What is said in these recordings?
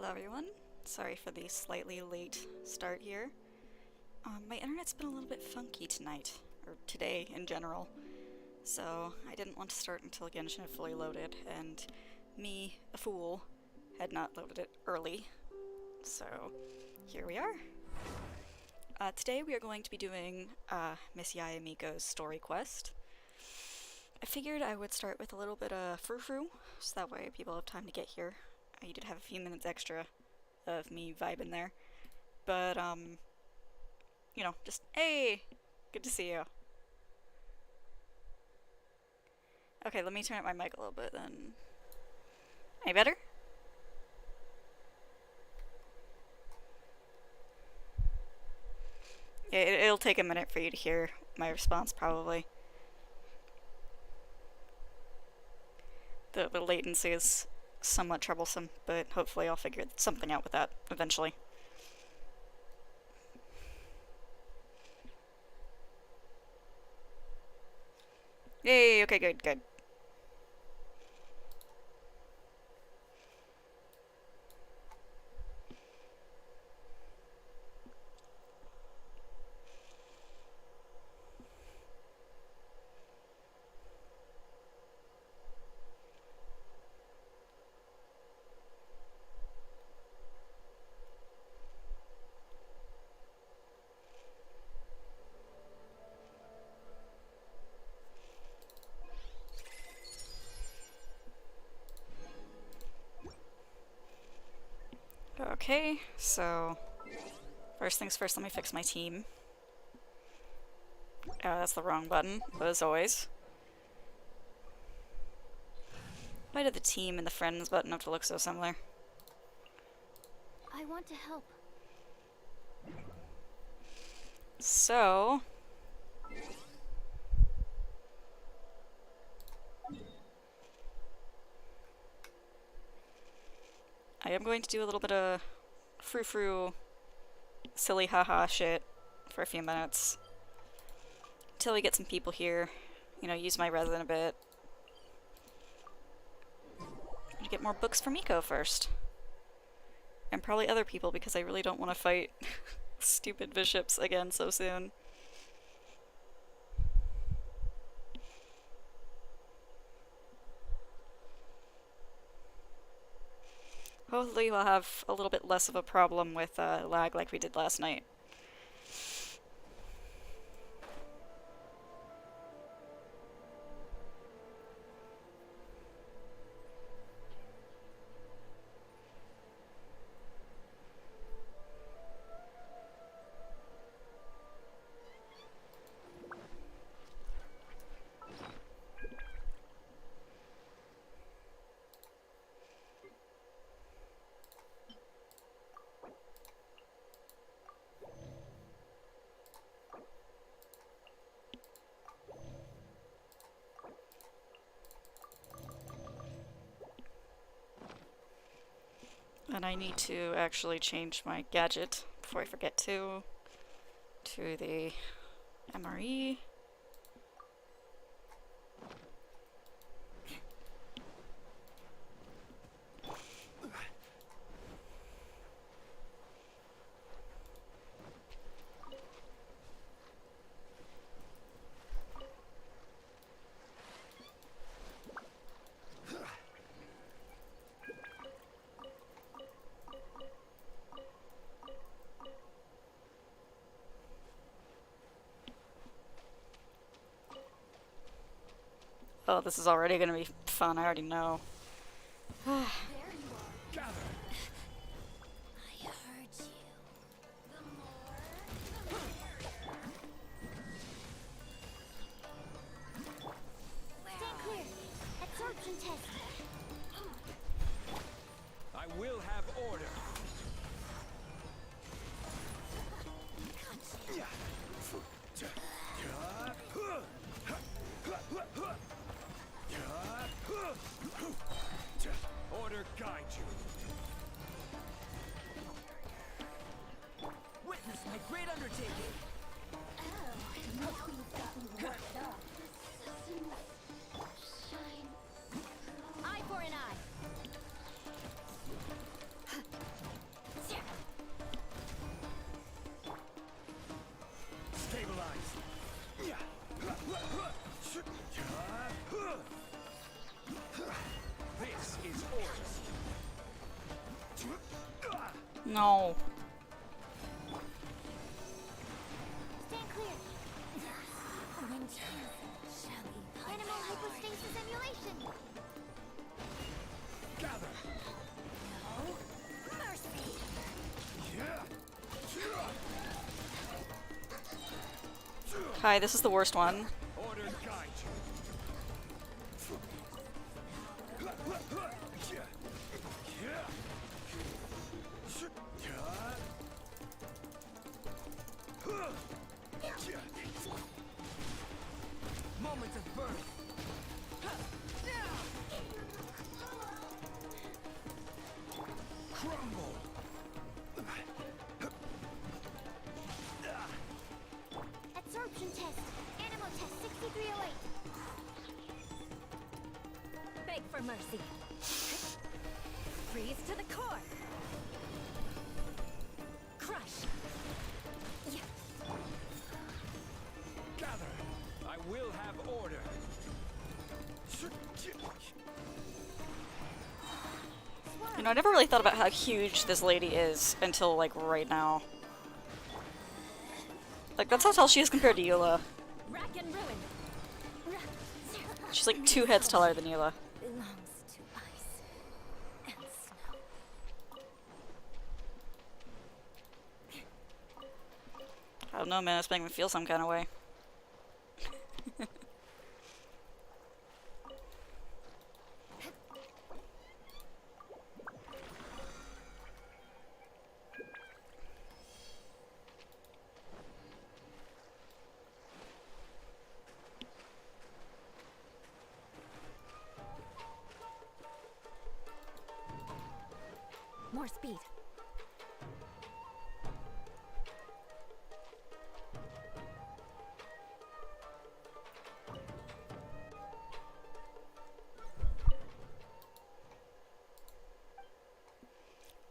Hello everyone. Sorry for the slightly late start here. My internet's been a little bit funky tonight, or today in general, so I didn't want to start until Genshin had fully loaded, and me, a fool, had not loaded it early. So here we are. Today we are going to be doing Miss Yayamiko's story quest. I figured I would start with a little bit of frou-frou, so that way people have time to get here. You did have a few minutes extra of me vibing there. But, just, hey! Good to see you. Okay, let me turn up my mic a little bit then. Any better? Yeah, it'll take a minute for you to hear my response, probably. The latency is somewhat troublesome, but hopefully I'll figure something out with that eventually. Yay, okay, good. Okay, so first things first, let me fix my team. That's the wrong button, but as always. Why did the team and the friends button have to look so similar? I want to help. So... I am going to do a little bit of frou-frou, silly haha shit for a few minutes. Until we get some people here. Use my resin a bit. I'm gonna get more books for Miko first. And probably other people because I really don't want to fight stupid bishops again so soon. Hopefully we'll have a little bit less of a problem with lag like we did last night. And I need to actually change my gadget before I forget to the MRE. Oh, this is already gonna be fun, I already know. There you are. Gather. I heard you. The more, the merrier. Stay clear. Absorption test. I will have order. Order guide you. Witness my great undertaking. Oh, look who's gotten worked up. Shine. Eye for an eye. No. Stand clear. Animal hypostasis emulation. Gather. Mercy. Hi, this is the worst one. Order guide you. Moments of birth. Crumble. Absorption test. Animal test 6308. Beg for mercy. Freeze to the core. Crush. Gather. I will have order. You know, I never really thought about how huge this lady is until, like, right now. Like, that's how tall she is compared to Eula. Rack and ruin. She's like 2 heads taller than Eula. Belongs to ice and snow. I don't know, man. It's making me feel some kind of way. More speed.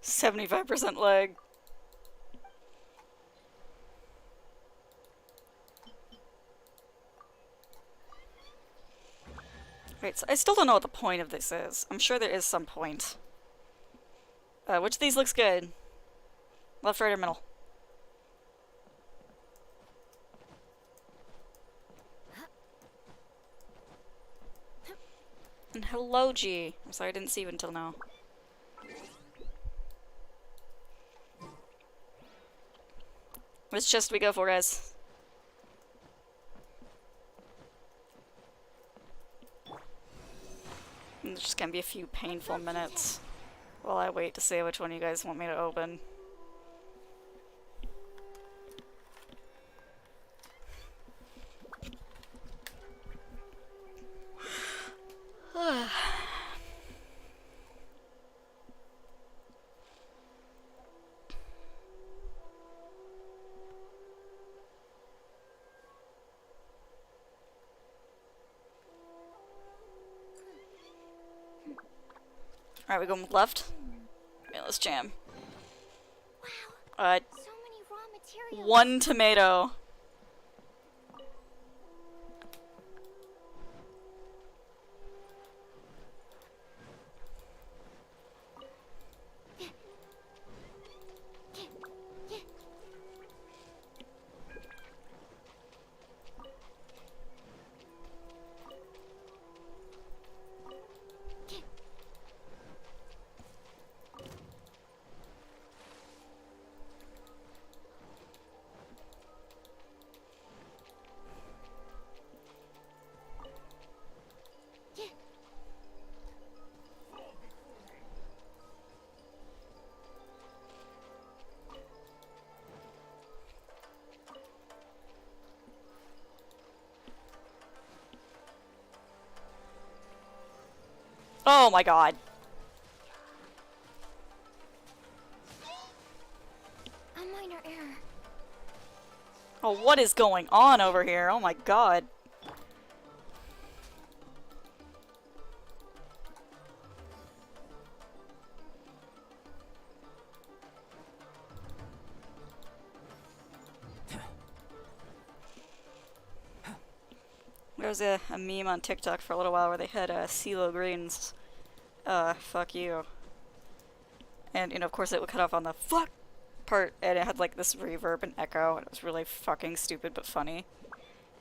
75% lag. Right, so I still don't know what the point of this is. I'm sure there is some point. Which of these looks good? Left, right, or middle? And hello, G. I'm sorry I didn't see you until now. Which chest do we go for, guys? There's just gonna be a few painful minutes while I wait to see which one you guys want me to open. Alright, we go left. Okay, let's jam. Wow. So many raw materials. 1 tomato. Oh my god. A minor error. Oh, what is going on over here? Oh my god. There was a meme on TikTok for a little while where they had CeeLo Green's fuck you. And, you know, of course it would cut off on the fuck part, and it had like this reverb and echo, and it was really fucking stupid but funny.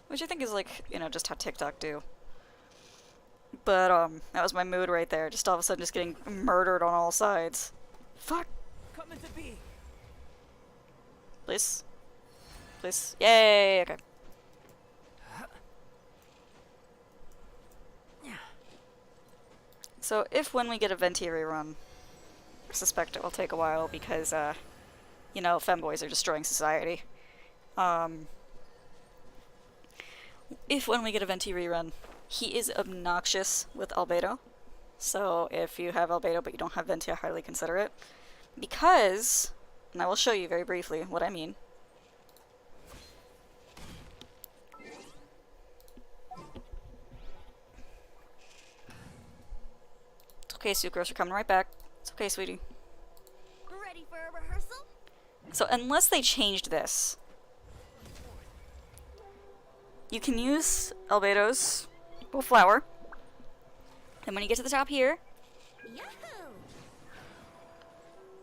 Which I think is like, you know, just how TikTok do. But, that was my mood right there. Just all of a sudden just getting murdered on all sides. Fuck! Coming to be. Please? Please? Yay! Okay. So, if when we get a Venti rerun, I suspect it will take a while because, you know, femboys are destroying society. If when we get a Venti rerun, he is obnoxious with albedo. So, if you have albedo but you don't have Venti, I highly consider it. Because, and I will show you very briefly what I mean. It's okay, Sucrose, we're coming right back. It's okay, sweetie. Ready for a rehearsal? So, unless they changed this, you can use albedo's flower. And when you get to the top here, Yahoo!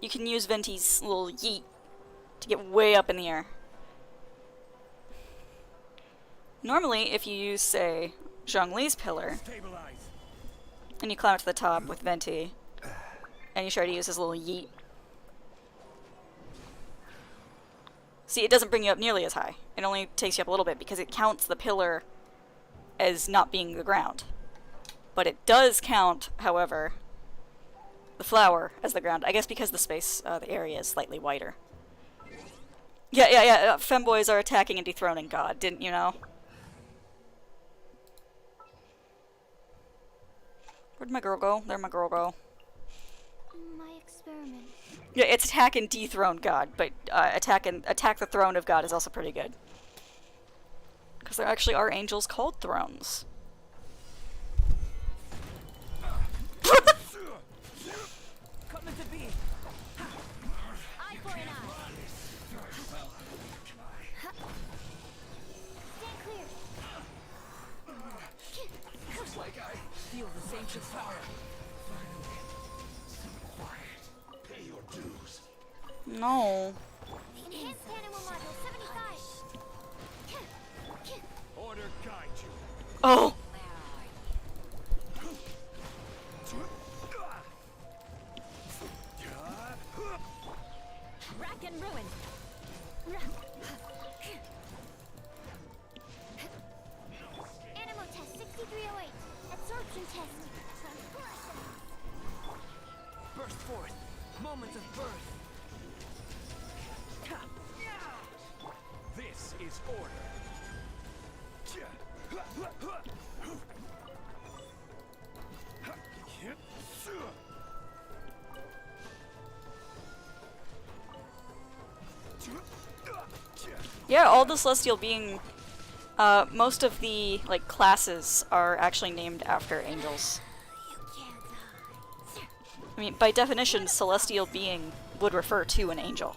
you can use Venti's little yeet to get way up in the air. Normally, if you use, say, Zhongli's pillar, Stabilize. and you climb up to the top with Venti, and you try to use his little yeet, see, it doesn't bring you up nearly as high. It only takes you up a little bit because it counts the pillar as not being the ground. But it does count, however, the flower as the ground. I guess because the space, the area is slightly wider. Yeah. Femboys are attacking and dethroning God, didn't you know? Where'd my girl go? There my girl go. My experiment. Yeah, it's attack and dethrone God, but attack the throne of God is also pretty good. Because there actually are angels called thrones. Coming to be. Eye for an eye. Stand clear. Looks like I Feel the ancient power. pay your dues. No. Enhanced animal module 75. Order guide you. Oh! Rack and ruin. Animal test 6308. Absorption test. Transformation. Burst forth. Moments of birth. This is order. Yeah, all the celestial being, most of the, like, classes are actually named after angels. You can't die. I mean, by definition, celestial being would refer to an angel.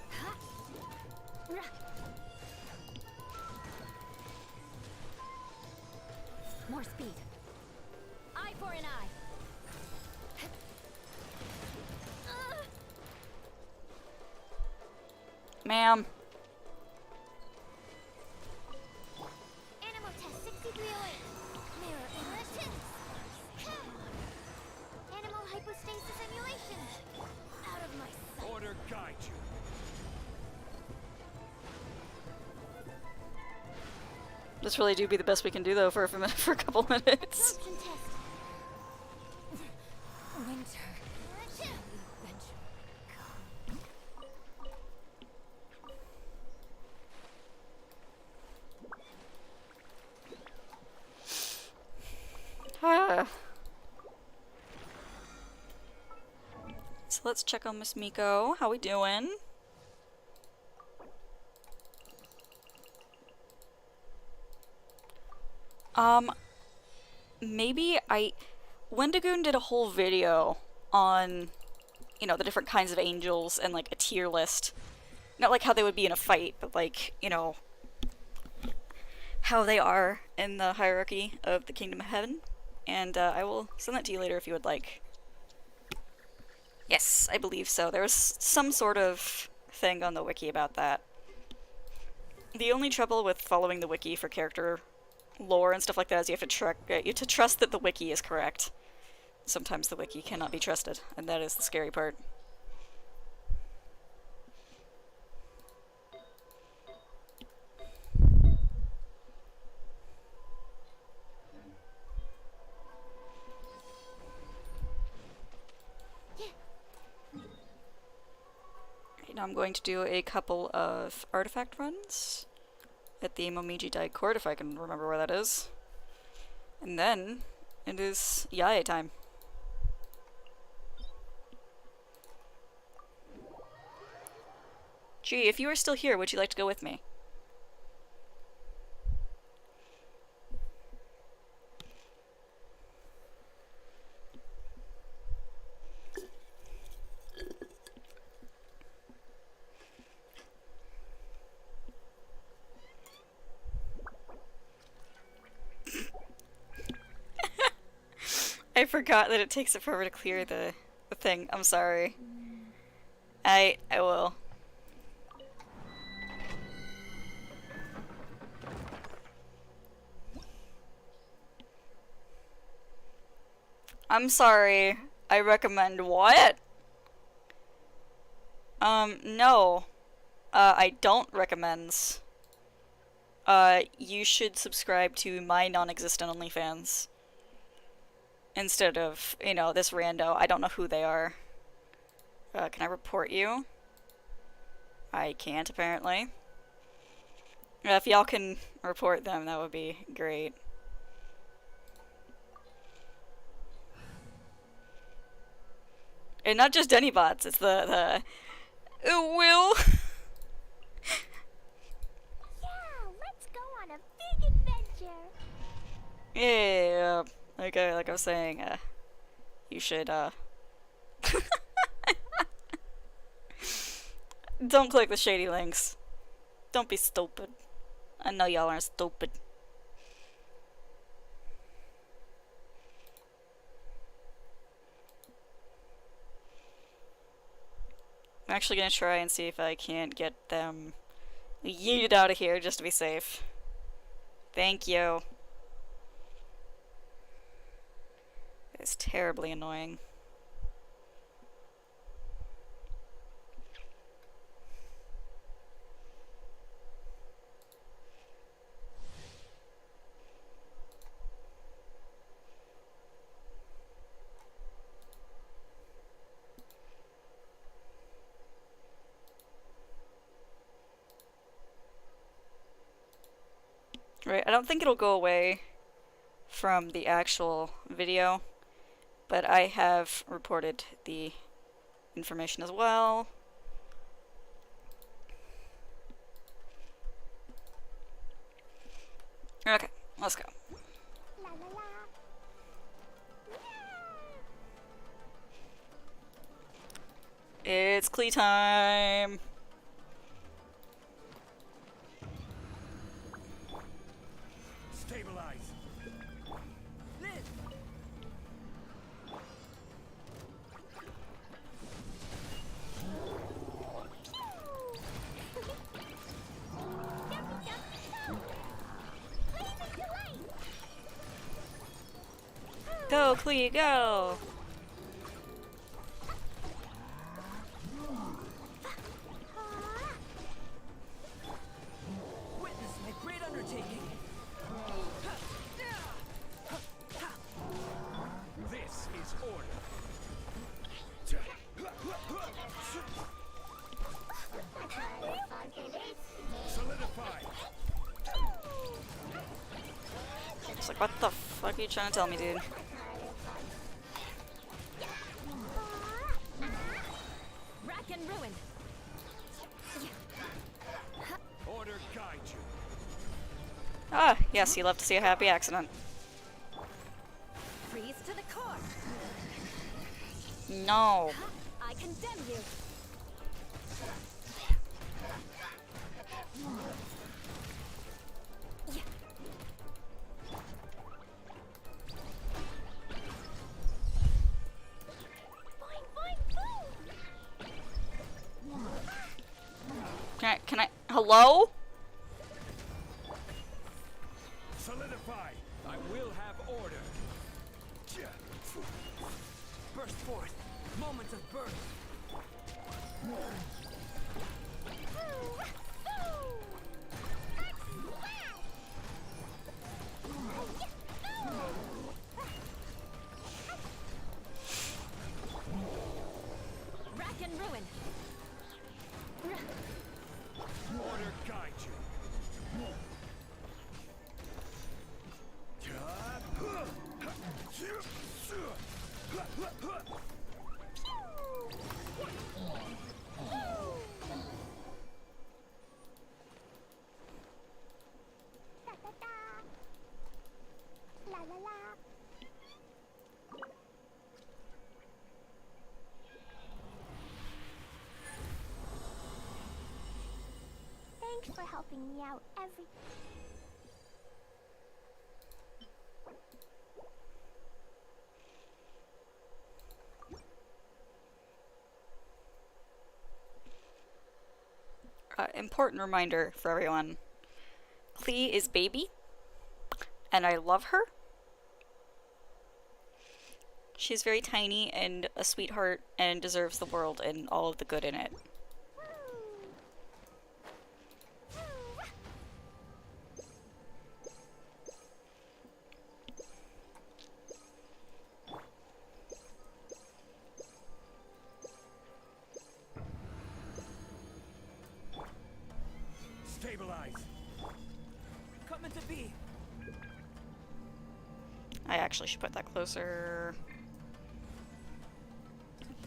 More speed. Eye for an eye. Ma'am. Animal test 6308. Mirror image. Animal hypostasis emulation. Out of my sight. Order guide you. This really do be the best we can do, though, for a minute, for a couple minutes. Absorption test. Winter. Ah. So let's check on Miss Miko. How we doing? Maybe Wendigoon did a whole video on, you know, the different kinds of angels and, like, a tier list. Not like how they would be in a fight, but, like, you know, how they are in the hierarchy of the Kingdom of Heaven. And I will send that to you later if you would like. Yes, I believe so. There was some sort of thing on the wiki about that. The only trouble with following the wiki for character lore and stuff like that is you have to trust that the wiki is correct. Sometimes the wiki cannot be trusted, and that is the scary part. Now I'm going to do a couple of artifact runs at the Momiji Dai Court, if I can remember where that is. And then it is Yae time. Gee, if you are still here, would you like to go with me? I forgot that it takes it forever to clear the thing. I'm sorry. I will. I'm sorry. I recommend what? No. I don't recommend. You should subscribe to my non-existent OnlyFans. Instead of, you know, this rando. I don't know who they are. Can I report you? I can't, apparently. If y'all can report them, that would be great. And not just any bots, it's the Will. Yeah, let's go on a big adventure. Yeah, like I was saying, you should, don't click the shady links. Don't be stupid. I know y'all aren't stupid. I'm actually gonna try and see if I can't get them yeeted out of here just to be safe. Thank you. It's terribly annoying. Right, I don't think it'll go away from the actual video, but I have reported the information as well. Okay, let's go. La la la. It's Klee time! Stabilize. Liz! Go, Klee, go! Witness my great undertaking! This is order. Solidify. It's like, what the fuck are you trying to tell me, dude? Rack and ruin. Order guide you. Ah, yes, you love to see a happy accident. Freeze to the core. No. I condemn you. Boing, boing, boom. Hello? Solidify. I will have order. Burst forth. Moments of birth. Rack and ruin. Order guide you. La la la. Thanks for helping me out every. Important reminder for everyone. Klee is baby, and I love her. She's very tiny and a sweetheart and deserves the world and all of the good in it. Stabilize. Coming to be. I actually should put that closer.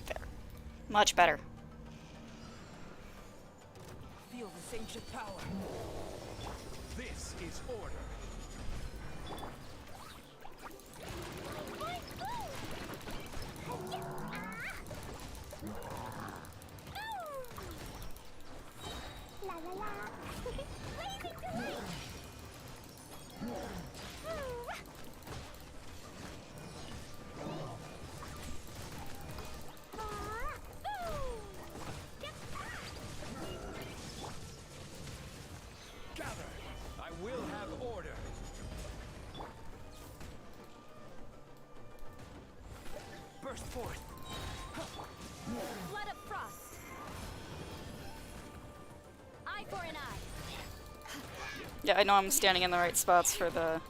There. Much better. Feel this ancient power. This is order. La la la. What are you doing? Gather. I will have order. Burst forth. Flood of frost. Eye for an eye. Yeah, I know I'm standing in the right spots for the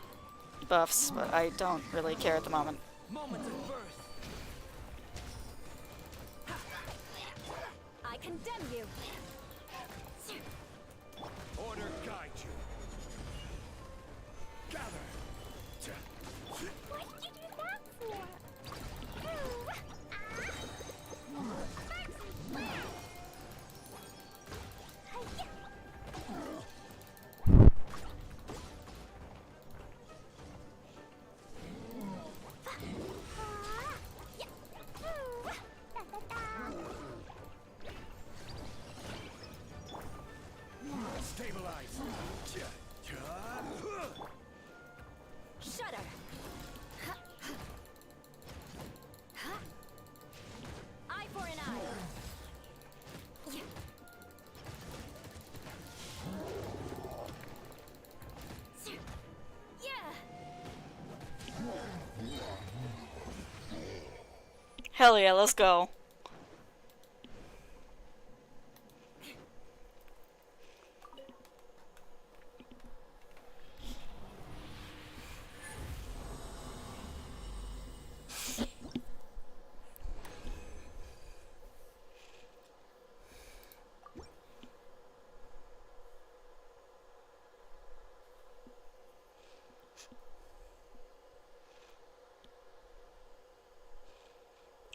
buffs, but I don't really care at the moment. Moments of birth. I condemn you. Order guide you. Gather. What did you do that for? Stabilize. Shudder. Eye for an eye. Yeah. Hell yeah, let's go.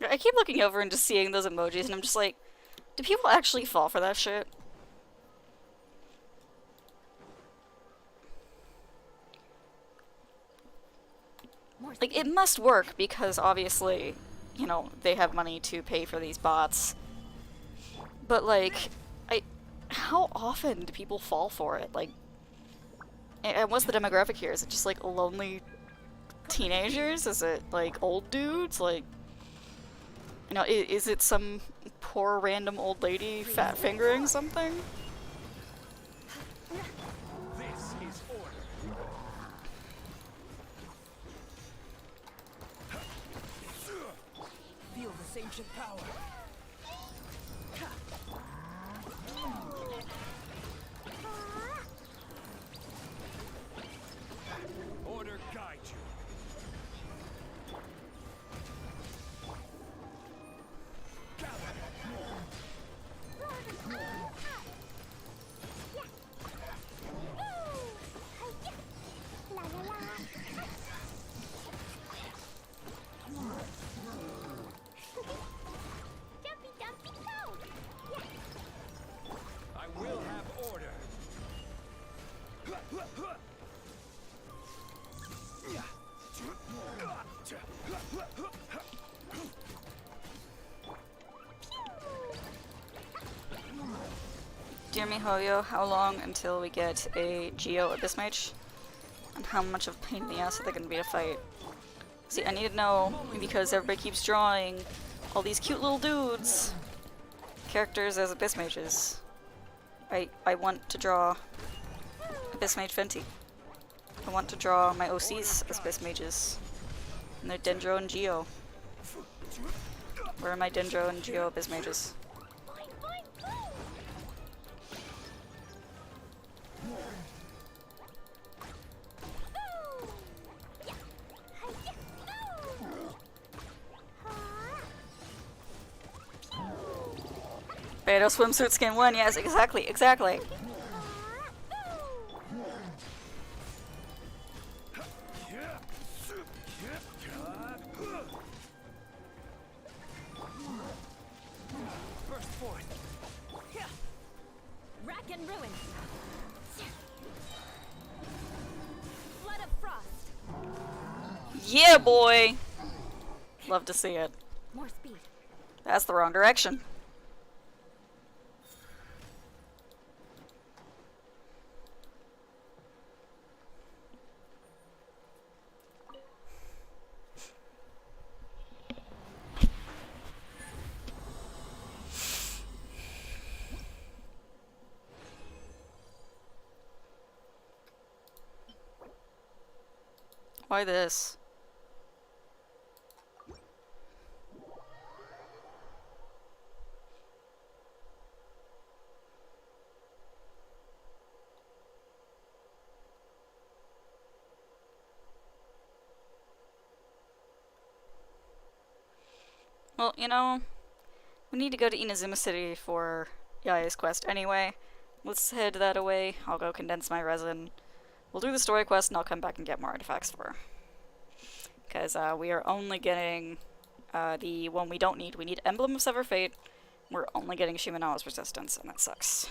I keep looking over and just seeing those emojis, and I'm just like, do people actually fall for that shit? Like, it must work because obviously, you know, they have money to pay for these bots. But like, how often do people fall for it? Like, and what's the demographic here? Is it just like lonely teenagers? Is it like old dudes? Like, you know, is it some poor random old lady fat fingering something? This is order. Feel this ancient power. Order guide you. La la la. Jumpy dumpy go. I will have order. Dear MiHoYo, how long until we get a Geo Abyss Mage? And how much of a pain in the ass are they gonna be to fight? See, I need to know, because everybody keeps drawing all these cute little dudes. Characters as Abyss Mages. I want to draw Abyss Mage Fenty. I want to draw my OCs as Abyss Mages. And they're Dendro and Geo. Where are my Dendro and Geo Abyss Mages? Boing, boing, boom. Boom. Yeah. Hi-ya. Boom. Ha. Beto swimsuit skin 1, yes, exactly, exactly. Burst forth. Rack and ruin. Flood of frost. Yeah, boy! Love to see it. More speed. That's the wrong direction. Why this? Well, you know, we need to go to Inazuma City for Yaya's quest anyway. Let's head that away. I'll go condense my resin. We'll do the story quest and I'll come back and get more artifacts for her. Because we are only getting the one we don't need. We need Emblem of Sever Fate. We're only getting Shimano's Resistance, and that sucks.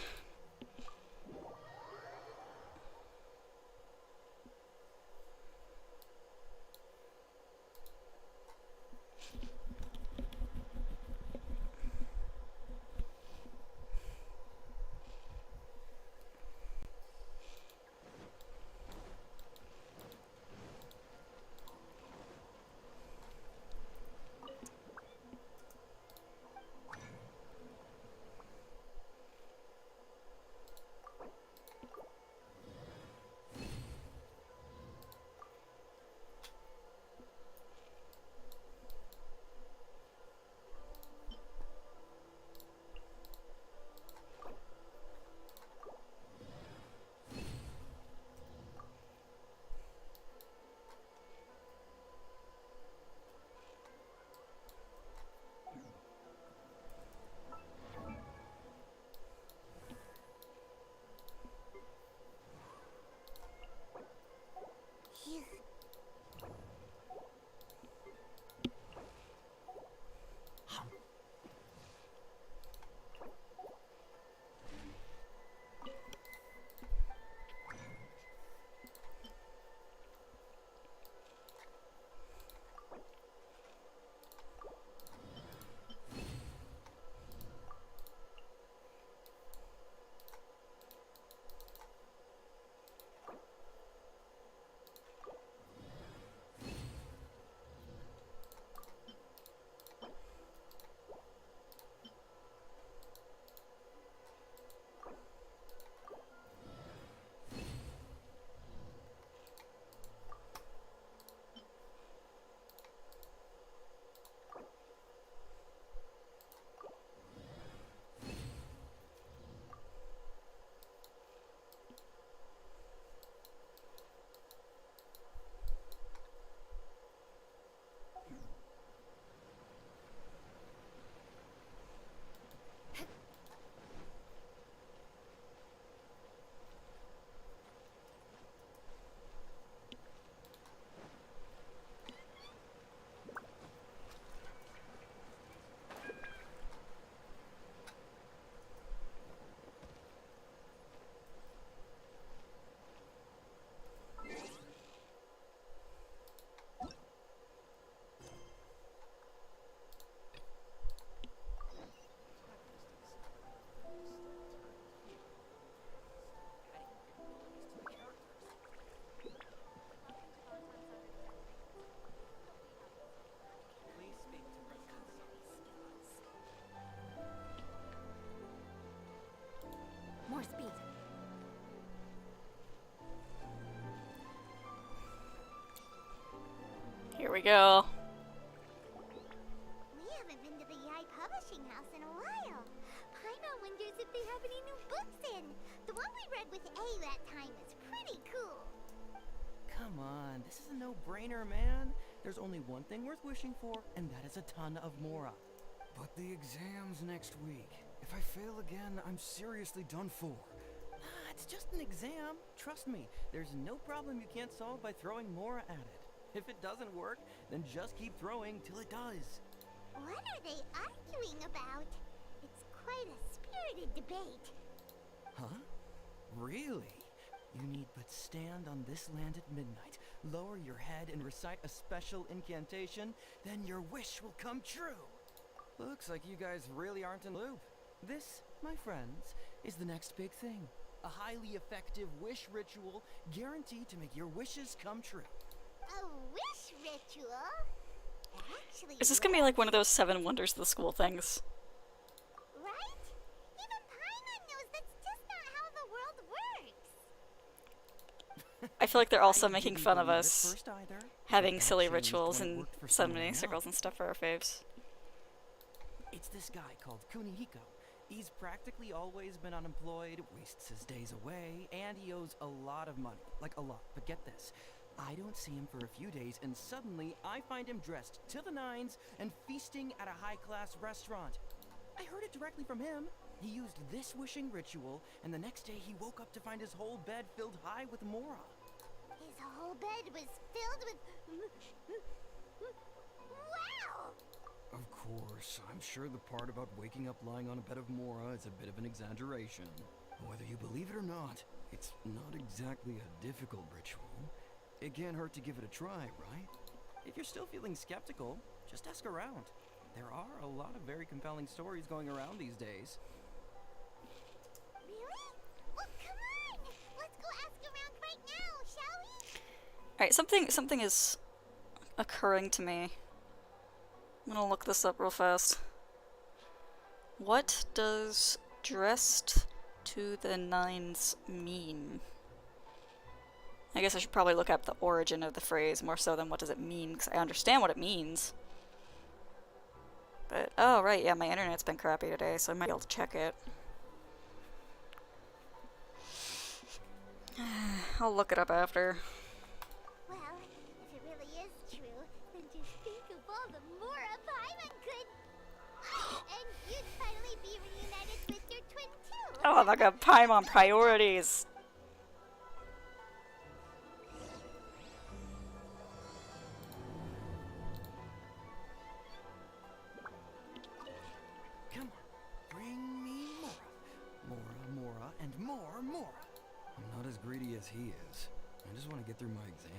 go. We haven't been to the Yai Publishing House in a while. Paimon wonders if they have any new books in. The one we read with A that time was pretty cool. Come on, this is a no-brainer, man. There's only one thing worth wishing for, and that is a ton of Mora. But the exam's next week. If I fail again, I'm seriously done for. Ah, it's just an exam. Trust me, there's no problem you can't solve by throwing Mora at it. If it doesn't work, then just keep throwing till it does. What are they arguing about? It's quite a spirited debate. Huh? Really? You need but stand on this land at midnight, lower your head and recite a special incantation, then your wish will come true. Looks like you guys really aren't in the loop. This, my friends, is the next big thing. A highly effective wish ritual guaranteed to make your wishes come true. A wish ritual? Actually, Is this gonna be like one of those 7 wonders of the school things? right? Even Paimon knows that's just not how the world works. I feel like they're also I making didn't fun of believe it us first either. having That silly changed rituals when it and worked for summoning someone circles and else. stuff for our faves. It's this guy called Kunihiko. He's practically always been unemployed, wastes his days away, and he owes a lot of money. Like a lot. But get this. I don't see him for a few days, and suddenly I find him dressed to the nines and feasting at a high-class restaurant. I heard it directly from him. He used this wishing ritual, and the next day he woke up to find his whole bed filled high with Mora. His whole bed was filled with... Wow! Of course, I'm sure the part about waking up lying on a bed of Mora is a bit of an exaggeration. Whether you believe it or not, it's not exactly a difficult ritual. It can't hurt to give it a try, right? If you're still feeling skeptical, just ask around. There are a lot of very compelling stories going around these days. Really? Well, come on! Let's go ask around right now, shall we? Alright, something is occurring to me. I'm gonna look this up real fast. What does dressed to the nines mean? I guess I should probably look up the origin of the phrase more so than what does it mean, because I understand what it means. But, oh right, yeah, my internet's been crappy today, so I might be able to check it. I'll look it up after. Well, if it really is true, then just think of all the Mora Paimon could... And you'd finally be reunited with your twin too! Oh, I got Paimon priorities! Come on, bring me Mora. Mora, Mora, and more Mora. I'm not as greedy as he is. I just want to get through my exam.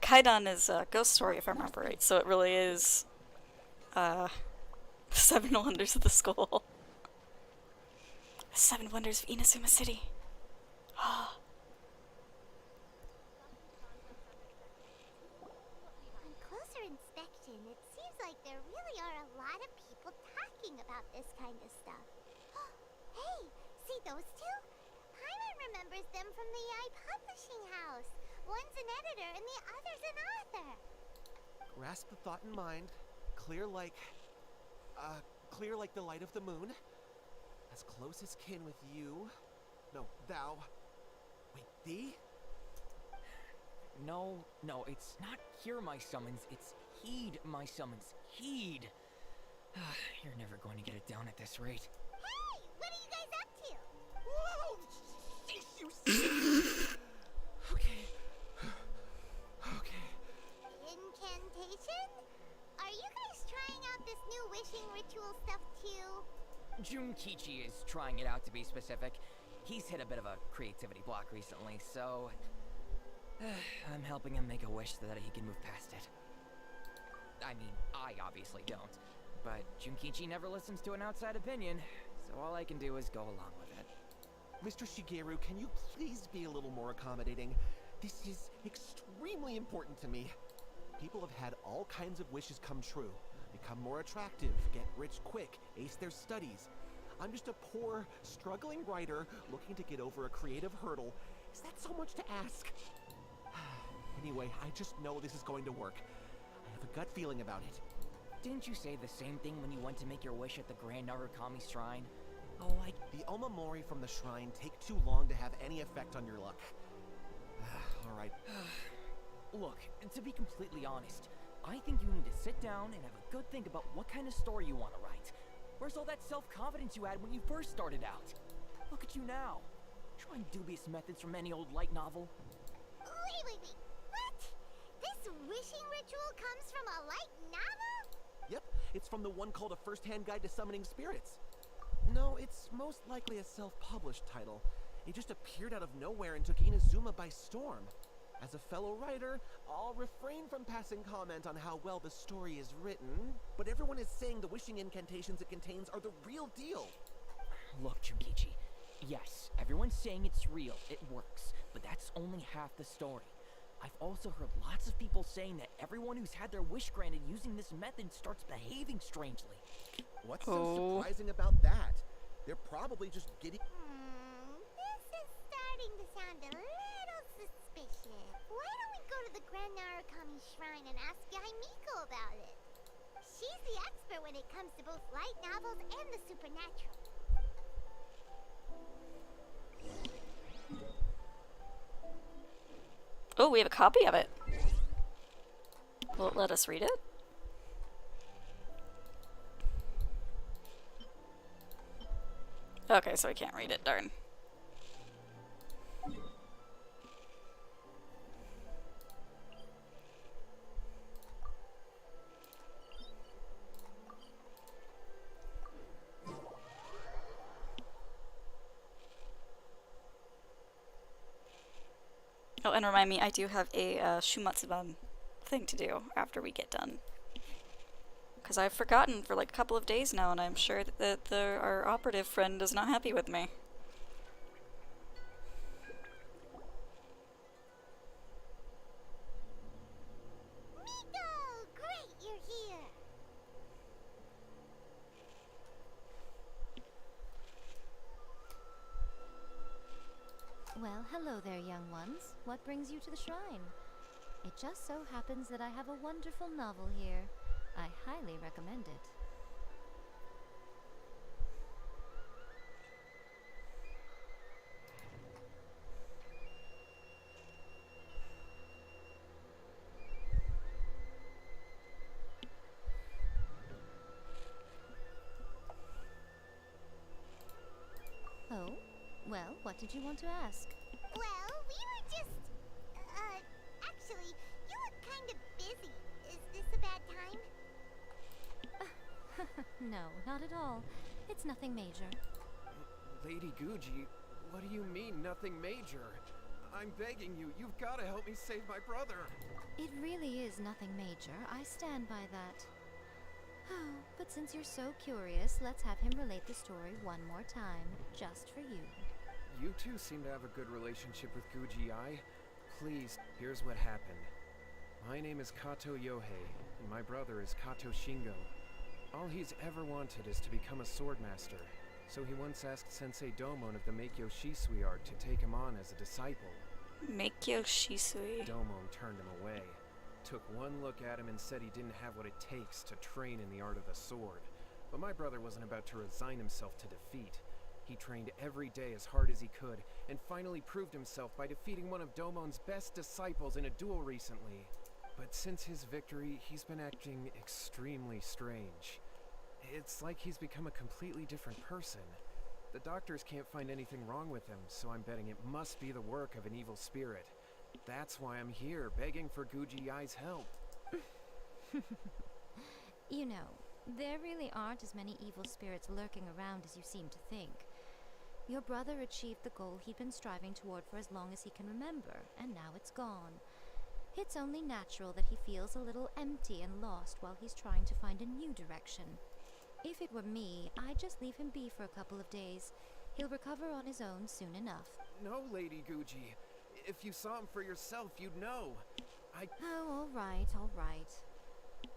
Kaidan is a ghost story, if I remember right, so it really is, 7 wonders of the school. 7 wonders of Inazuma City. On closer inspection, it seems like there really are a lot of people talking about this kind of stuff. Hey, see those two? Paimon remembers them from the Yai Publishing House. One's an editor and the other's an author. Grasp the thought in mind. Clear like the light of the moon. As close as kin with you. No, thou. Wait, thee? No, it's not hear my summons, it's heed my summons. Heed! You're never going to get it down at this rate. Hey, what are you guys up to? Whoa! Sheesh, you silly- Okay. Okay. Incantation? Are you guys trying out this new wishing ritual stuff too? Junkichi is trying it out, to be specific. He's hit a bit of a creativity block recently, so I'm helping him make a wish so that he can move past it. I mean, I obviously don't, but Junkichi never listens to an outside opinion, so all I can do is go along with it. Mr. Shigeru, can you please be a little more accommodating? This is extremely important to me. People have had all kinds of wishes come true. Become more attractive, get rich quick, ace their studies. I'm just a poor, struggling writer looking to get over a creative hurdle. Is that so much to ask? Anyway, I just know this is going to work. I have a gut feeling about it. Didn't you say the same thing when you went to make your wish at the Grand Narukami Shrine? Oh, The Omamori from the shrine take too long to have any effect on your luck. Alright. Look, to be completely honest, I think you need to sit down and have a good think about what kind of story you want to write. Where's all that self-confidence you had when you first started out? Look at you now, trying dubious methods from any old light novel. Wait. What? This wishing ritual comes from a light novel? Yep, it's from the one called A First-Hand Guide to Summoning Spirits. No, it's most likely a self-published title. It just appeared out of nowhere and took Inazuma by storm. As a fellow writer, I'll refrain from passing comment on how well the story is written, but everyone is saying the wishing incantations it contains are the real deal. Look, Junkichi, yes, everyone's saying it's real, it works, but that's only half the story. I've also heard lots of people saying that everyone who's had their wish granted using this method starts behaving strangely. What's so surprising about that? They're probably just getting... This is starting to sound a little suspicious. Why don't we go to the Grand Narukami Shrine and ask Yaimiko about it? She's the expert when it comes to both light novels and the supernatural. Oh, we have a copy of it. Will it let us read it? Okay, so I can't read it, darn. Oh, and remind me, I do have a Shumatsuban thing to do after we get done. Because I've forgotten for like a couple of days now, and I'm sure that our operative friend is not happy with me. Miko! Great, you're here! Well, hello there, young ones. What brings you to the shrine? It just so happens that I have a wonderful novel here. I highly recommend it. Oh? Well, what did you want to ask? Well, we were just... actually, you look kind of busy. Is this a bad time? No, not at all. It's nothing major. Lady Guji, what do you mean, nothing major? I'm begging you, you've got to help me save my brother. It really is nothing major. I stand by that. Oh, but since you're so curious, let's have him relate the story one more time, just for you. You two seem to have a good relationship with Guji-ai. Please, here's what happened. My name is Kato Yohei, and my brother is Kato Shingo. All he's ever wanted is to become a swordmaster, so he once asked Sensei Domon of the Meikyo Shisui art to take him on as a disciple. Meikyo Shisui. Domon turned him away, took one look at him and said he didn't have what it takes to train in the art of the sword. But my brother wasn't about to resign himself to defeat. He trained every day as hard as he could, and finally proved himself by defeating one of Domon's best disciples in a duel recently. But since his victory, he's been acting extremely strange. It's like he's become a completely different person. The doctors can't find anything wrong with him, so I'm betting it must be the work of an evil spirit. That's why I'm here, begging for Guji-ai's help. You know, there really aren't as many evil spirits lurking around as you seem to think. Your brother achieved the goal he'd been striving toward for as long as he can remember, and now it's gone. It's only natural that he feels a little empty and lost while he's trying to find a new direction. If it were me, I'd just leave him be for a couple of days. He'll recover on his own soon enough. No, Lady Guji. If you saw him for yourself, you'd know. Oh, all right, all right.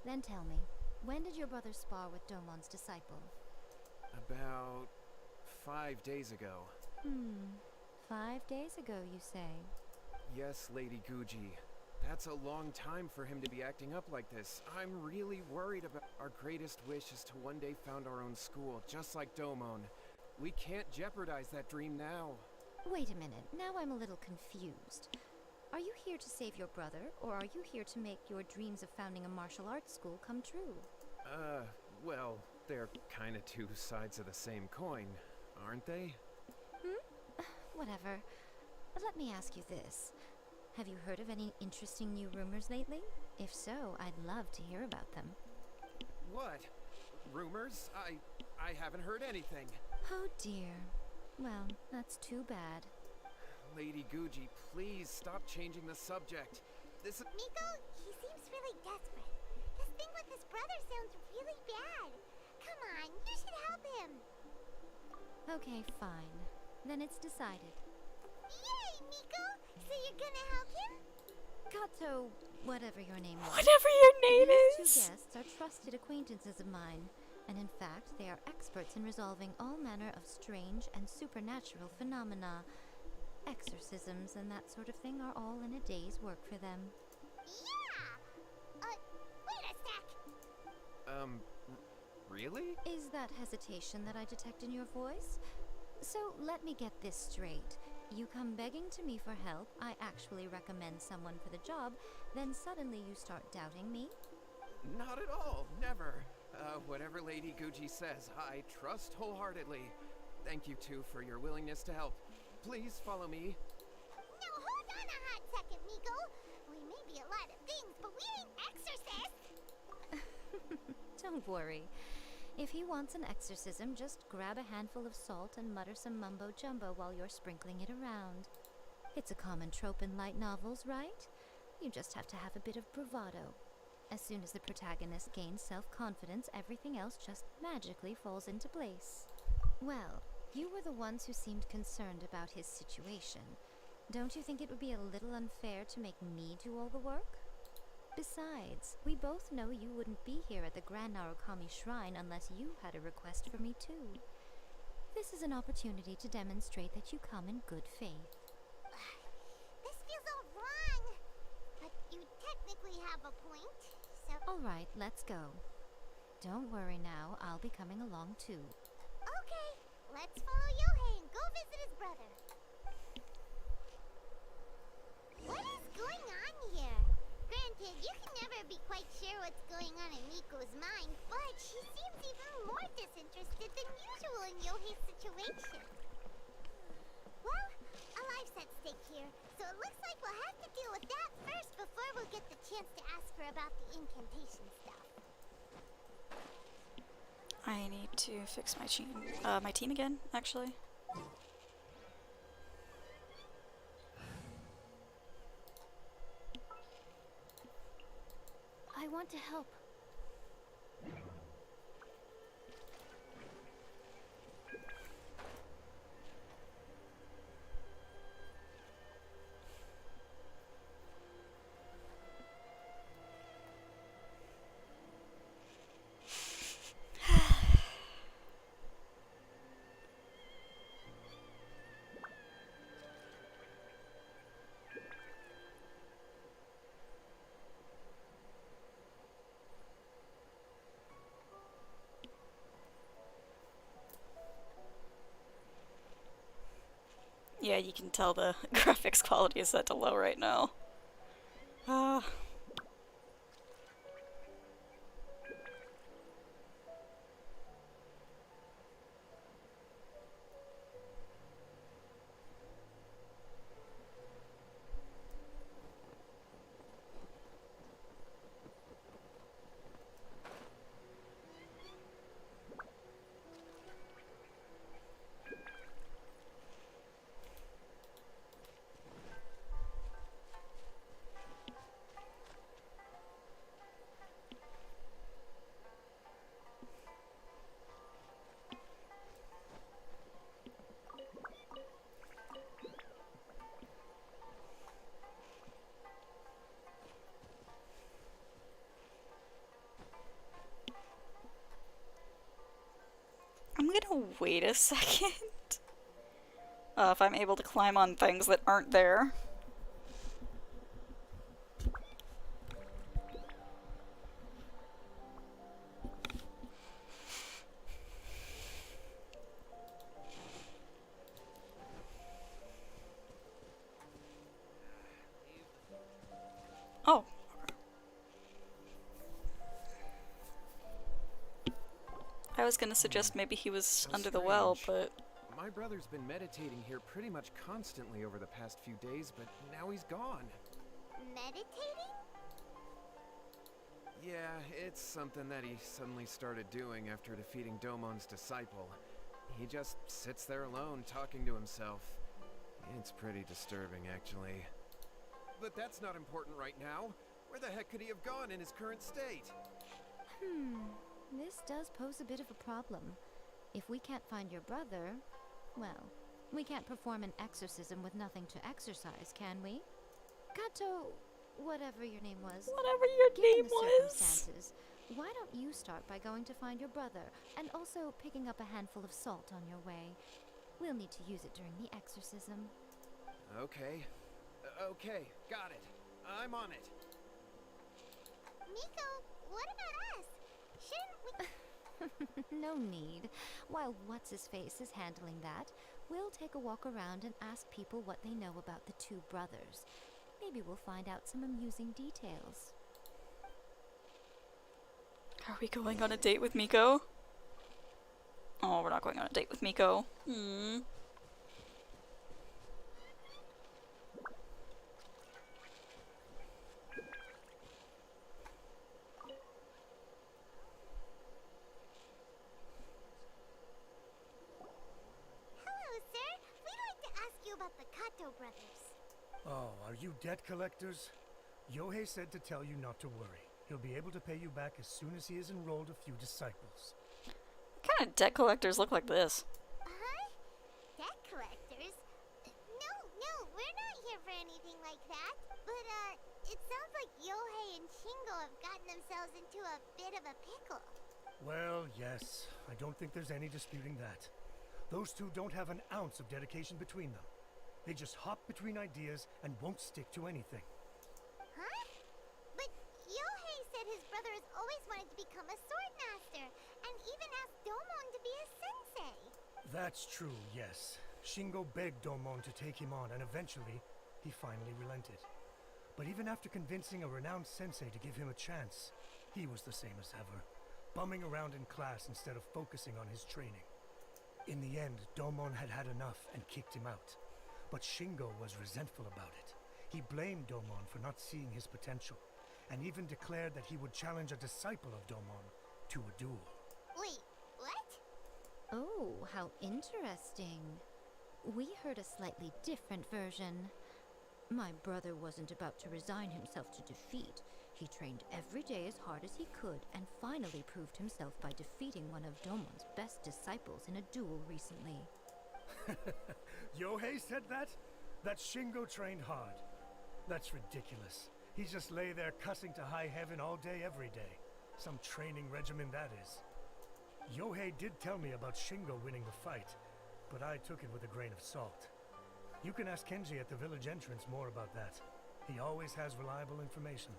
Then tell me, when did your brother spar with Domon's disciple? About 5 days ago. 5 days ago, you say? Yes, Lady Guji. That's a long time for him to be acting up like this. I'm really worried about our greatest wish is to one day found our own school, just like Domon. We can't jeopardize that dream now. Wait a minute, now I'm a little confused. Are you here to save your brother, or are you here to make your dreams of founding a martial arts school come true? Well, they're kinda two sides of the same coin, aren't they? Whatever. Let me ask you this. Have you heard of any interesting new rumors lately? If so, I'd love to hear about them. What? Rumors? I haven't heard anything. Oh dear. Well, that's too bad. Lady Guji, please stop changing the subject. This Miko, he seems really desperate. This thing with his brother sounds really bad. Come on, you should help him. Okay, fine. Then it's decided. Yay, Miko! So you're gonna help him? Kato, whatever your name is. Whatever your name These two is! guests are trusted acquaintances of mine, and in fact, they are experts in resolving all manner of strange and supernatural phenomena. Exorcisms and that sort of thing are all in a day's work for them. Yeah! Wait a sec! Really? Is that hesitation that I detect in your voice? So let me get this straight. You come begging to me for help, I actually recommend someone for the job, then suddenly you start doubting me? Not at all, never. Whatever Lady Guji says, I trust wholeheartedly. Thank you two for your willingness to help. Please follow me. Now hold on a hot second, Miko. We may be a lot of things, but we ain't exorcists. Don't worry. If he wants an exorcism, just grab a handful of salt and mutter some mumbo-jumbo while you're sprinkling it around. It's a common trope in light novels, right? You just have to have a bit of bravado. As soon as the protagonist gains self-confidence, everything else just magically falls into place. Well, you were the ones who seemed concerned about his situation. Don't you think it would be a little unfair to make me do all the work? Besides, we both know you wouldn't be here at the Grand Narukami Shrine unless you had a request for me too. This is an opportunity to demonstrate that you come in good faith. This feels all wrong. But you technically have a point, so... Alright, let's go. Don't worry now, I'll be coming along too. Okay, let's follow Yohei and go visit his brother. What is going on here? Granted, you can never be quite sure what's going on in Miko's mind, but she seems even more disinterested than usual in Yohei's situation. Well, a life's at stake here, so it looks like we'll have to deal with that first before we'll get the chance to ask her about the incantation stuff. I need to fix my team again, actually. I want to help. Yeah, you can tell the graphics quality is set to low right now. I'm gonna wait a second if I'm able to climb on things that aren't there. Oh. I was gonna suggest maybe he was How under the well, strange. but My brother's been meditating here pretty much constantly over the past few days, but now he's gone. Meditating? Yeah, it's something that he suddenly started doing after defeating Domon's disciple. He just sits there alone, talking to himself. It's pretty disturbing, actually. But that's not important right now. Where the heck could he have gone in his current state? This does pose a bit of a problem. If we can't find your brother, well, we can't perform an exorcism with nothing to exorcise, can we? Kato, whatever your name was. whatever your Given name the was. circumstances, why don't you start by going to find your brother, and also picking up a handful of salt on your way? We'll need to use it during the exorcism. Okay. Okay, got it. I'm on it. Miko, what about us? Shouldn't we... No need. While What's-His-Face is handling that, we'll take a walk around and ask people what they know about the two brothers. Maybe we'll find out some amusing details. Are we going on a date with Miko? Oh, we're not going on a date with Miko. Hello, sir. We'd like to ask you about the Kato brothers. Oh, are you debt collectors? Yohei said to tell you not to worry. He'll be able to pay you back as soon as he has enrolled a few disciples. What kind of debt collectors look like this? Huh? Debt collectors? No, we're not here for anything like that. But, it sounds like Yohei and Shingo have gotten themselves into a bit of a pickle. Well, yes. I don't think there's any disputing that. Those two don't have an ounce of dedication between them. They just hop between ideas and won't stick to anything. Huh? But Yohei said his brother has always wanted to become a sword master, and even asked Domon to be his sensei. That's true, yes. Shingo begged Domon to take him on, and eventually, he finally relented. But even after convincing a renowned sensei to give him a chance, he was the same as ever, bumming around in class instead of focusing on his training. In the end, Domon had had enough and kicked him out. But Shingo was resentful about it. He blamed Domon for not seeing his potential, and even declared that he would challenge a disciple of Domon to a duel. Wait, what? Oh, how interesting. We heard a slightly different version. My brother wasn't about to resign himself to defeat. He trained every day as hard as he could, and finally proved himself by defeating one of Domon's best disciples in a duel recently. Yohei said that? That Shingo trained hard. That's ridiculous. He just lay there cussing to high heaven all day, every day. Some training regimen, that is. Yohei did tell me about Shingo winning the fight, but I took it with a grain of salt. You can ask Kenji at the village entrance more about that. He always has reliable information.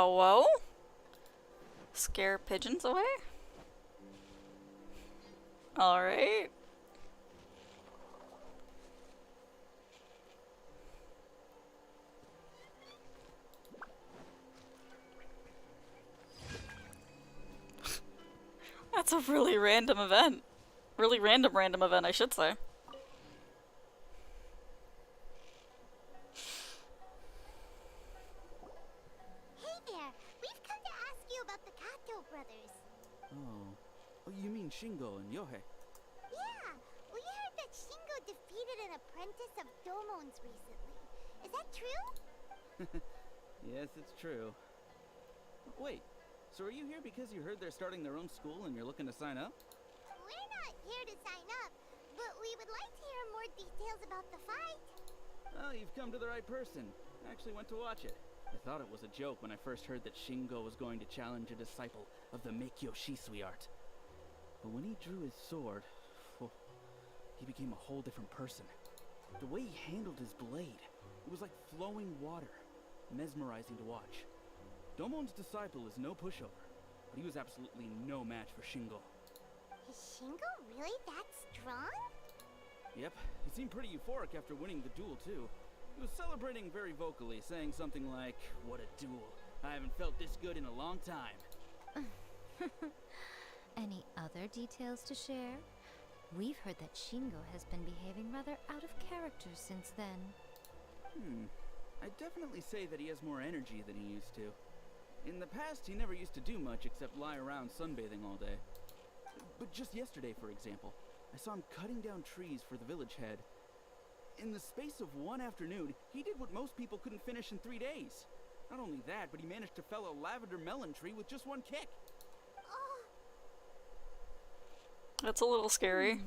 Whoa? Scare pigeons away? Alright. That's a really random event. Really random event, I should say. Hey there, we've come to ask you about the Kato brothers. Oh, you mean Shingo and Yohei? Yeah, we heard that Shingo defeated an apprentice of Domon's recently. Is that true? Yes, it's true. Wait, so are you here because you heard they're starting their own school and you're looking to sign up? We're not here to sign up, but we would like to hear more details about the fight. Well, you've come to the right person. I actually went to watch it. I thought it was a joke when I first heard that Shingo was going to challenge a disciple of the Meikyo Shisui art. But when he drew his sword, he became a whole different person. The way he handled his blade, it was like flowing water, mesmerizing to watch. Domon's disciple is no pushover, but he was absolutely no match for Shingo. Is Shingo really that strong? Yep, he seemed pretty euphoric after winning the duel too. He was celebrating very vocally, saying something like, "What a duel. I haven't felt this good in a long time." Any other details to share? We've heard that Shingo has been behaving rather out of character since then. I'd definitely say that he has more energy than he used to. In the past, he never used to do much except lie around sunbathing all day. But just yesterday, for example, I saw him cutting down trees for the village head. In the space of one afternoon, he did what most people couldn't finish in 3 days. Not only that, but he managed to fell a lavender melon tree with just one kick. That's a little scary.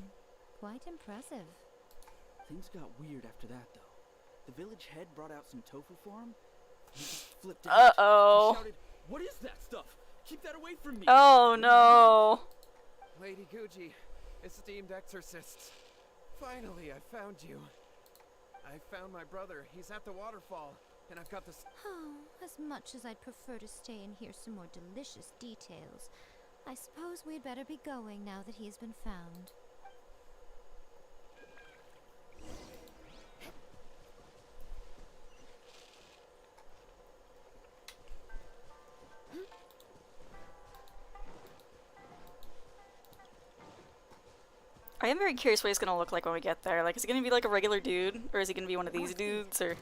Quite impressive. Things got weird after that, though. The village head brought out some tofu for him. He just flipped out. Uh-oh. He shouted, "What is that stuff? Keep that away from me!" Oh no. Lady Guji, esteemed exorcists. Finally, I found you. I found my brother. He's at the waterfall, and I've got this. Oh, as much as I'd prefer to stay and hear some more delicious details, I suppose we'd better be going now that he's been found. I am very curious what he's gonna look like when we get there. Like, is he gonna be like a regular dude? Or is he gonna be one of these dudes? Or...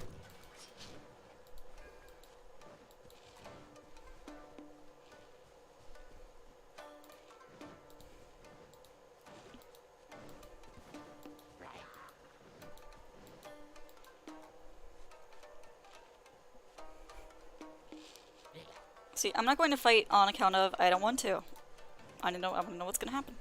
See, I'm not going to fight on account of I don't want to. I want to know what's gonna happen.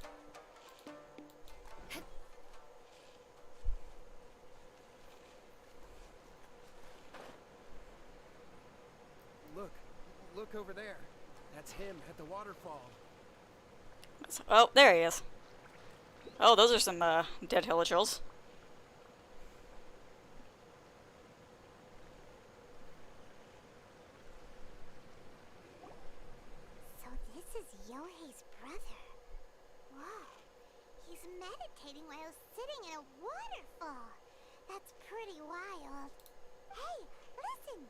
Look over there. That's him at the waterfall. Oh, there he is. Oh, those are some dead hillagers. So this is Yohei's brother. Whoa. He's meditating while sitting in a waterfall. That's pretty wild. Hey, listen!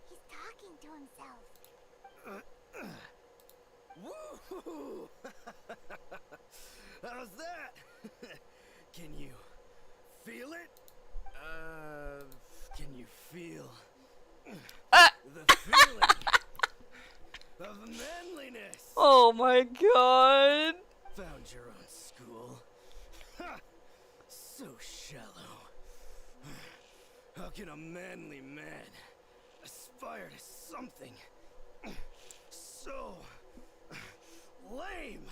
He's talking to himself. Woo! How's that? Can you feel it? Can you feel the feeling of manliness? Oh my god. Found your own school. Ha! So shallow. How can a manly man aspire to something so lame?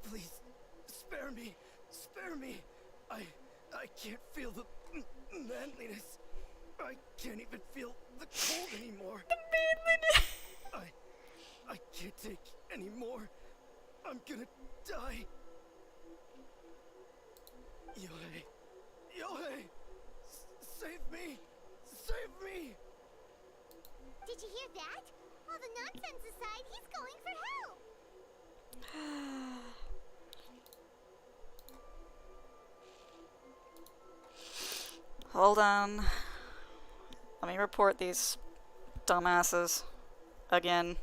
Please, spare me. Spare me. I can't feel the manliness. I can't even feel the cold anymore. The manliness. I can't take any more. I'm gonna die. Yohei. Yohei! Save me! Save me! Did you hear that? All the nonsense aside, he's going for help! Hold on. Let me report these dumbasses again.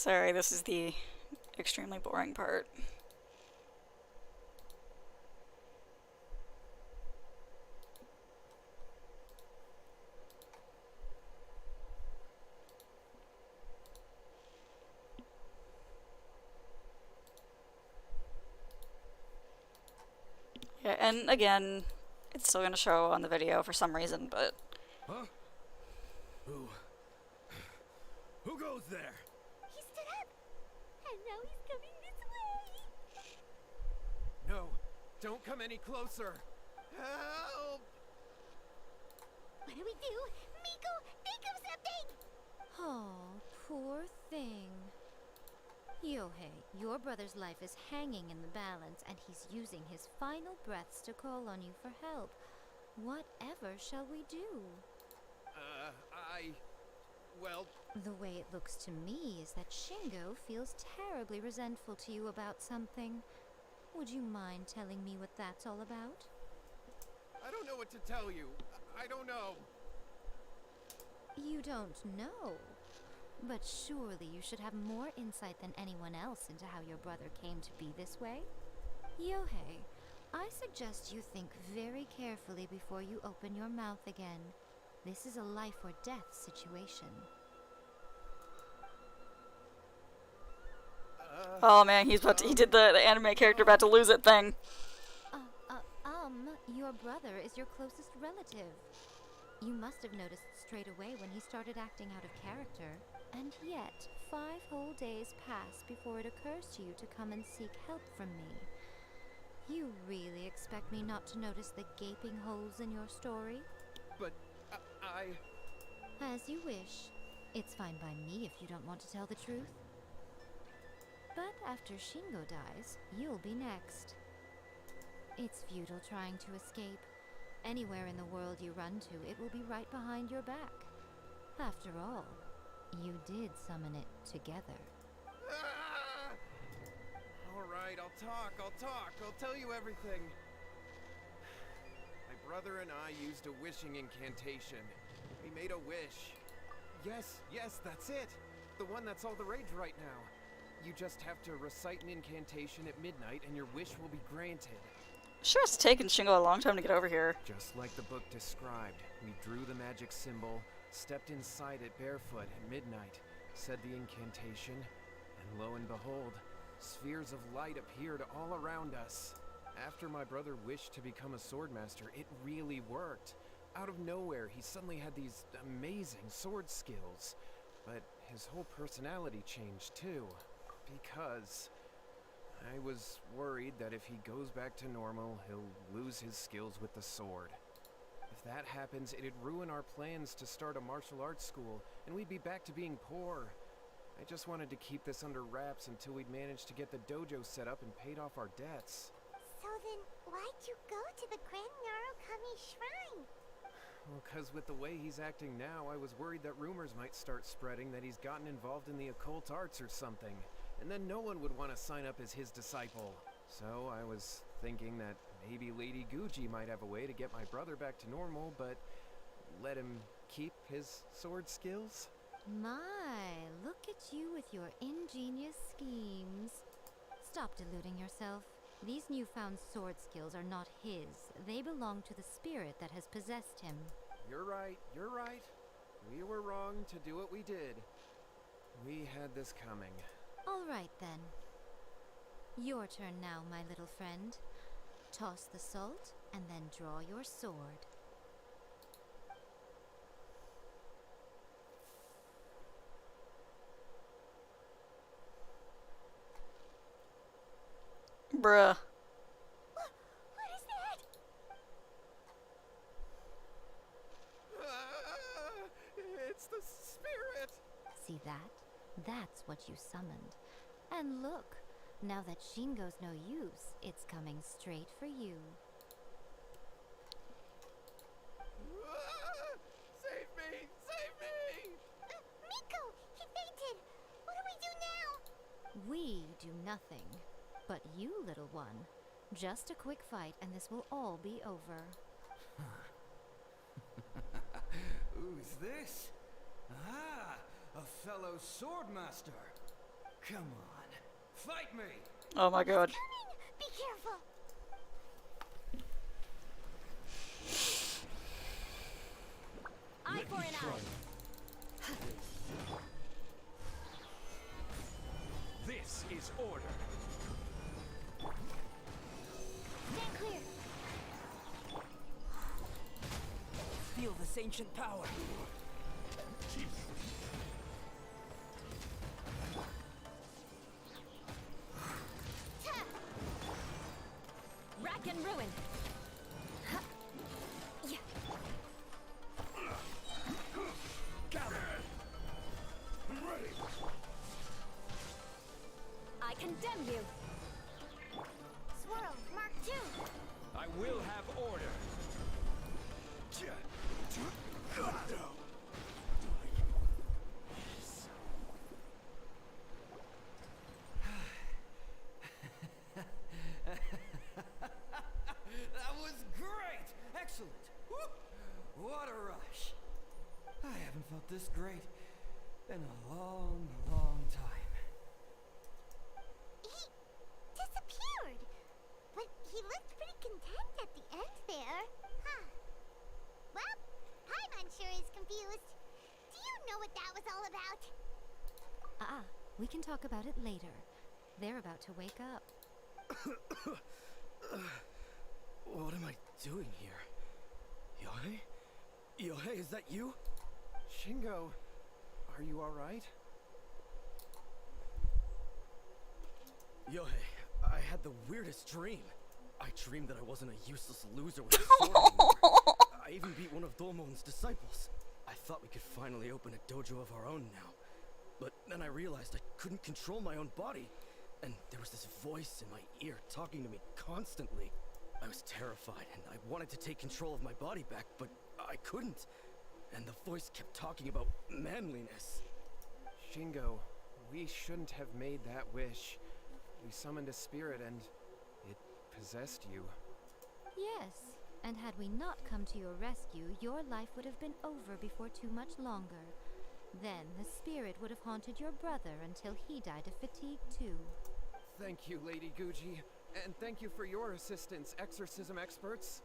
Sorry, this is the extremely boring part. Yeah, and again, it's still gonna show on the video for some reason, but... Huh? Who goes there? He stood up, and now he's coming this way. No, don't come any closer. Help! What do we do? Miko, think of something! Oh, poor thing. Yohei, your brother's life is hanging in the balance, and he's using his final breaths to call on you for help. Whatever shall we do? Well... The way it looks to me is that Shingo feels terribly resentful to you about something. Would you mind telling me what that's all about? I don't know what to tell you. I don't know. You don't know? But surely you should have more insight than anyone else into how your brother came to be this way? Yohei, I suggest you think very carefully before you open your mouth again. This is a life or death situation. Oh man, he did the anime character about to lose it thing. Your brother is your closest relative. You must have noticed straight away when he started acting out of character. And yet, 5 whole days pass before it occurs to you to come and seek help from me. You really expect me not to notice the gaping holes in your story? But As you wish. It's fine by me if you don't want to tell the truth. But after Shingo dies, you'll be next. It's futile trying to escape. Anywhere in the world you run to, it will be right behind your back. After all, you did summon it together. Alright, I'll talk. I'll tell you everything. My brother and I used a wishing incantation. We made a wish. Yes, that's it. The one that's all the rage right now. You just have to recite an incantation at midnight and your wish will be granted. Sure, it's taken Shingo a long time to get over here. Just like the book described, we drew the magic symbol, stepped inside it barefoot at midnight, said the incantation, and lo and behold, spheres of light appeared all around us. After my brother wished to become a swordmaster, it really worked. Out of nowhere, he suddenly had these amazing sword skills. But his whole personality changed too, because I was worried that if he goes back to normal, he'll lose his skills with the sword. If that happens, it'd ruin our plans to start a martial arts school, and we'd be back to being poor. I just wanted to keep this under wraps until we'd managed to get the dojo set up and paid off our debts. So then, why'd you go to the Grand Narukami Shrine? Well, 'cause with the way he's acting now, I was worried that rumors might start spreading that he's gotten involved in the occult arts or something, and then no one would want to sign up as his disciple. So I was thinking that maybe Lady Guji might have a way to get my brother back to normal, but let him keep his sword skills? My, look at you with your ingenious schemes. Stop deluding yourself. These newfound sword skills are not his. They belong to the spirit that has possessed him. You're right. We were wrong to do what we did. We had this coming. All right, then. Your turn now, my little friend. Toss the salt, and then draw your sword. Bruh. What is that? It's the spirit! See that? That's what you summoned. And look, now that Shingo's no use, it's coming straight for you. Save me! Save me! Miko, he fainted. What do we do now? We do nothing. But you, little one, just a quick fight and this will all be over. Who's this? Ah, a fellow swordmaster. Come on. Fight me! Oh my god. Coming! Be careful! Eye for an eye. This is order. Stand clear! Feel this ancient power. Rack and ruin. Huh. Yeah. I condemn you. Swirl, Mark 2! I will have order. That was great! Excellent! Woo! What a rush! I haven't felt this great in a long, long time. He disappeared! But he looked pretty content at the end there. Huh. Well, Paimon sure is confused. Do you know what that was all about? We can talk about it later. They're about to wake up. What am I doing here? Yohei? Yohei, is that you? Shingo, are you alright? Yohei, I had the weirdest dream. I dreamed that I wasn't a useless loser with a sword anymore. I even beat one of Domon's disciples. I thought we could finally open a dojo of our own now. But then I realized I couldn't control my own body. And there was this voice in my ear talking to me constantly. I was terrified and I wanted to take control of my body back, but I couldn't. And the voice kept talking about manliness. Shingo, we shouldn't have made that wish. We summoned a spirit and it possessed you. Yes, and had we not come to your rescue, your life would have been over before too much longer. Then the spirit would have haunted your brother until he died of fatigue too. Thank you, Lady Guji. And thank you for your assistance, exorcism experts.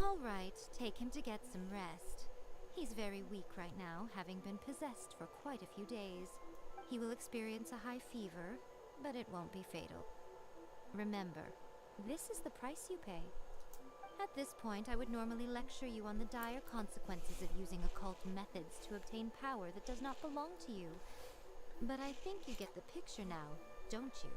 All right, take him to get some rest. He's very weak right now, having been possessed for quite a few days. He will experience a high fever, but it won't be fatal. Remember, this is the price you pay. At this point, I would normally lecture you on the dire consequences of using occult methods to obtain power that does not belong to you. But I think you get the picture now, don't you?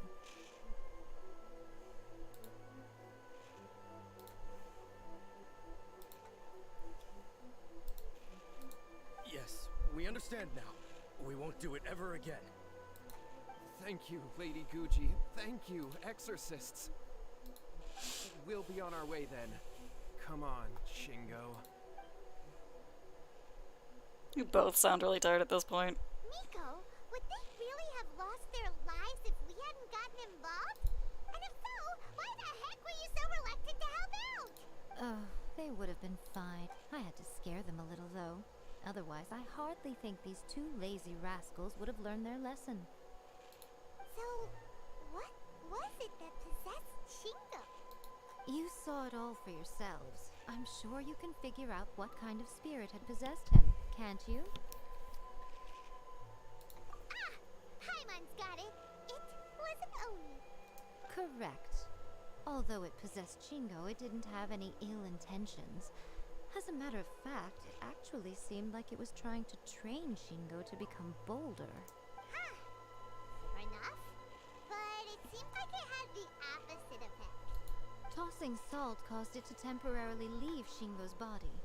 Yes, we understand now. We won't do it ever again. Thank you, Lady Guji. Thank you, exorcists. We'll be on our way then. Come on, Shingo. You both sound really tired at this point. Miko, would they really have lost their lives if we hadn't gotten involved? And if so, why the heck were you so reluctant to help out? Oh, they would have been fine. I had to scare them a little, though. Otherwise, I hardly think these two lazy rascals would have learned their lesson. So, what was it that possessed Shingo? You saw it all for yourselves. I'm sure you can figure out what kind of spirit had possessed him, can't you? Ah! Paimon's got it. It was an Oni. Correct. Although it possessed Shingo, it didn't have any ill intentions. As a matter of fact, it actually seemed like it was trying to train Shingo to become bolder. Huh. Fair enough. But it seemed like it had the opposite effect. Tossing salt caused it to temporarily leave Shingo's body.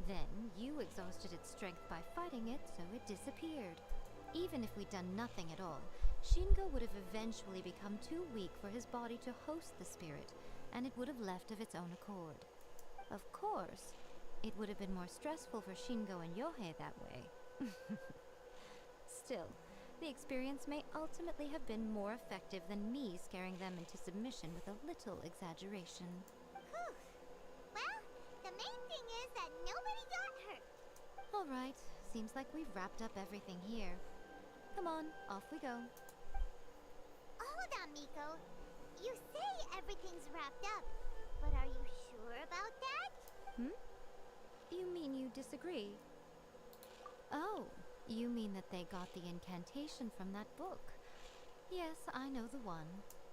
Then, you exhausted its strength by fighting it, so it disappeared. Even if we'd done nothing at all, Shingo would have eventually become too weak for his body to host the spirit, and it would have left of its own accord. Of course, it would have been more stressful for Shingo and Yohei that way. Still, the experience may ultimately have been more effective than me scaring them into submission with a little exaggeration. Whew. Well, the main thing is that nobody got hurt. All right, seems like we've wrapped up everything here. Come on, off we go. Miko. You say everything's wrapped up, but are you sure about that? You mean you disagree? Oh, you mean that they got the incantation from that book? Yes, I know the one.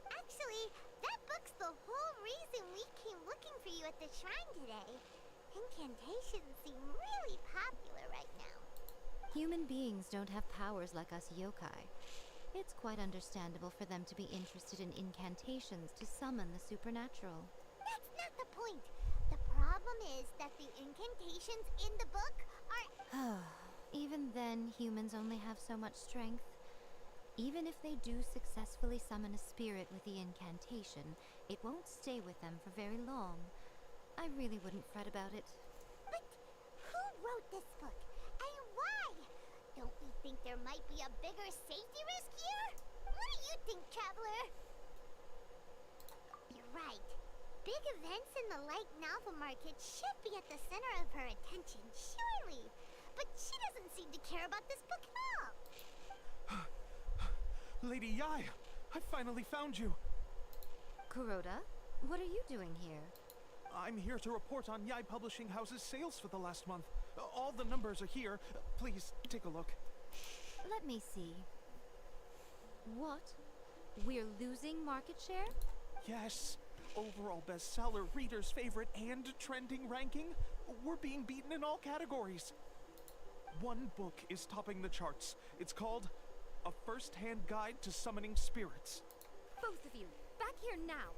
Actually, that book's the whole reason we came looking for you at the shrine today. Incantations seem really popular right now. Human beings don't have powers like us yokai. It's quite understandable for them to be interested in incantations to summon the supernatural. That's not the point. The problem is that the incantations in the book are... Even then, humans only have so much strength. Even if they do successfully summon a spirit with the incantation, it won't stay with them for very long. I really wouldn't fret about it. But who wrote this book? And why? Don't we think there might be a bigger safety risk here? What do you think, Traveler? You're right. Big events in the light novel market should be at the center of her attention, surely. But she doesn't seem to care about this book at all. Lady Yai, I finally found you. Kuroda, what are you doing here? I'm here to report on Yai Publishing House's sales for the last month. All the numbers are here. Please take a look. Let me see. What? We're losing market share? Yes. Overall bestseller, readers' favorite, and trending ranking. We're being beaten in all categories. One book is topping the charts. It's called A First-Hand Guide to Summoning Spirits. Both of you, back here now!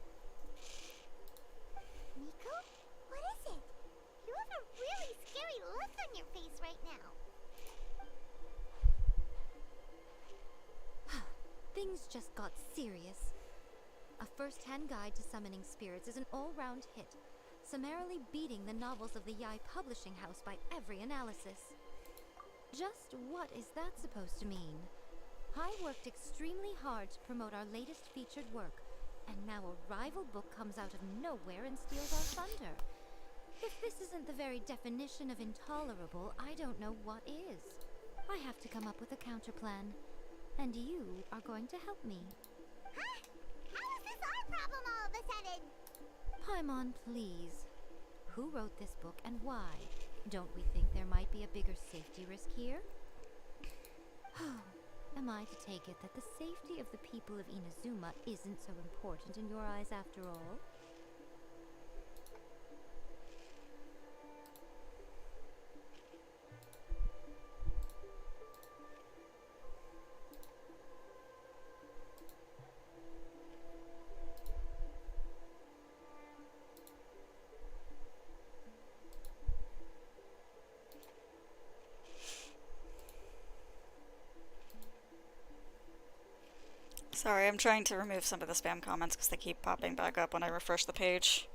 Miko? What is it? You have a really scary look on your face right now. Things just got serious. A First-Hand Guide to Summoning Spirits is an all-round hit, summarily beating the novels of the Yai Publishing House by every analysis. Just what is that supposed to mean? I worked extremely hard to promote our latest featured work, and now a rival book comes out of nowhere and steals our thunder. If this isn't the very definition of intolerable, I don't know what is. I have to come up with a counterplan, and you are going to help me. Huh? How is this our problem all of a sudden? Paimon, please. Who wrote this book and why? Don't we think there might be a bigger safety risk here? Am I to take it that the safety of the people of Inazuma isn't so important in your eyes after all? Sorry, I'm trying to remove some of the spam comments because they keep popping back up when I refresh the page.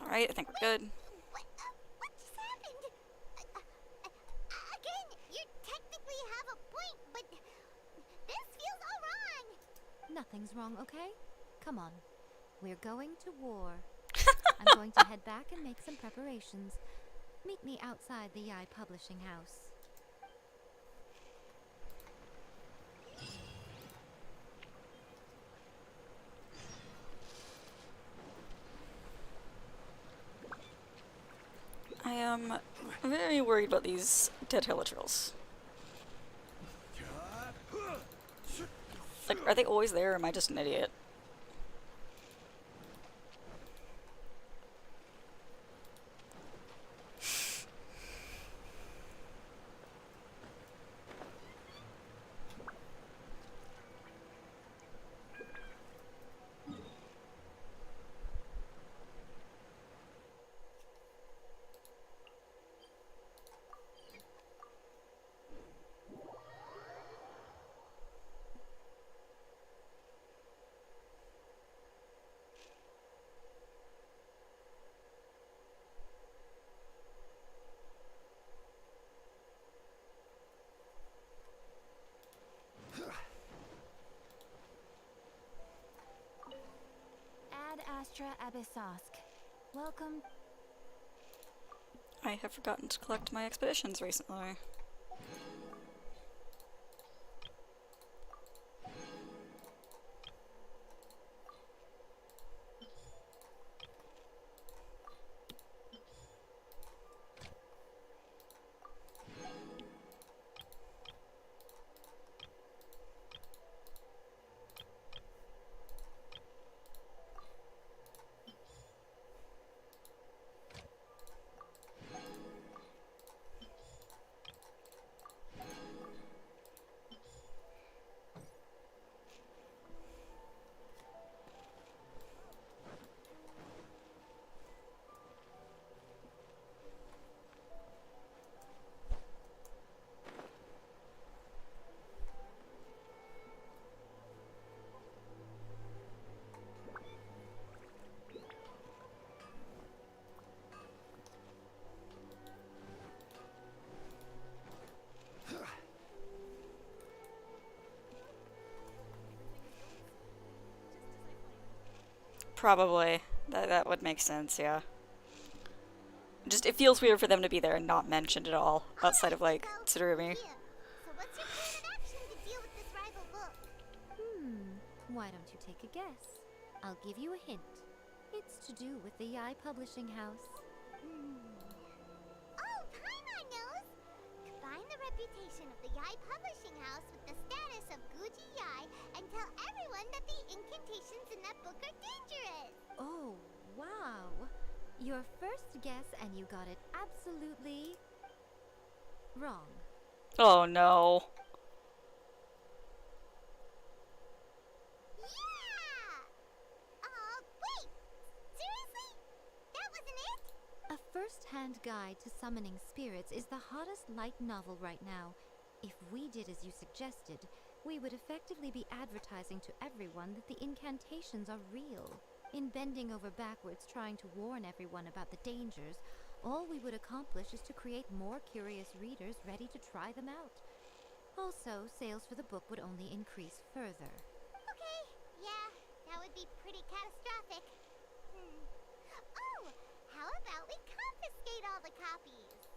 Alright, I think we're good. What just happened? Again, you technically have a point, but this feels all wrong. Nothing's wrong, okay? Come on. We're going to war. I'm going to head back and make some preparations. Meet me outside the Yai Publishing House. I am very worried about these dead Hilitrils. Like, are they always there or am I just an idiot? Astra Abyssosk. Welcome. I have forgotten to collect my expeditions recently. Probably. That would make sense, yeah. Just, it feels weird for them to be there and not mentioned at all, outside of, like, Tsurumi. So what's your plan of action to deal with this rival book? Why don't you take a guess? I'll give you a hint. It's to do with the Yai Publishing House. Oh, Paimon knows! Combine the reputation of the Yai Publishing House with the status of Guji Yai and tell everyone that the incantations in that book are dangerous! Oh, wow. Your first guess, and you got it absolutely wrong. Oh no. Yeah! Wait! Seriously? That wasn't it? A first-hand guide to summoning spirits is the hottest light novel right now. If we did as you suggested, we would effectively be advertising to everyone that the incantations are real. In bending over backwards trying to warn everyone about the dangers, all we would accomplish is to create more curious readers ready to try them out. Also, sales for the book would only increase further. Okay, yeah, that would be pretty catastrophic. Oh, how about we confiscate all the copies?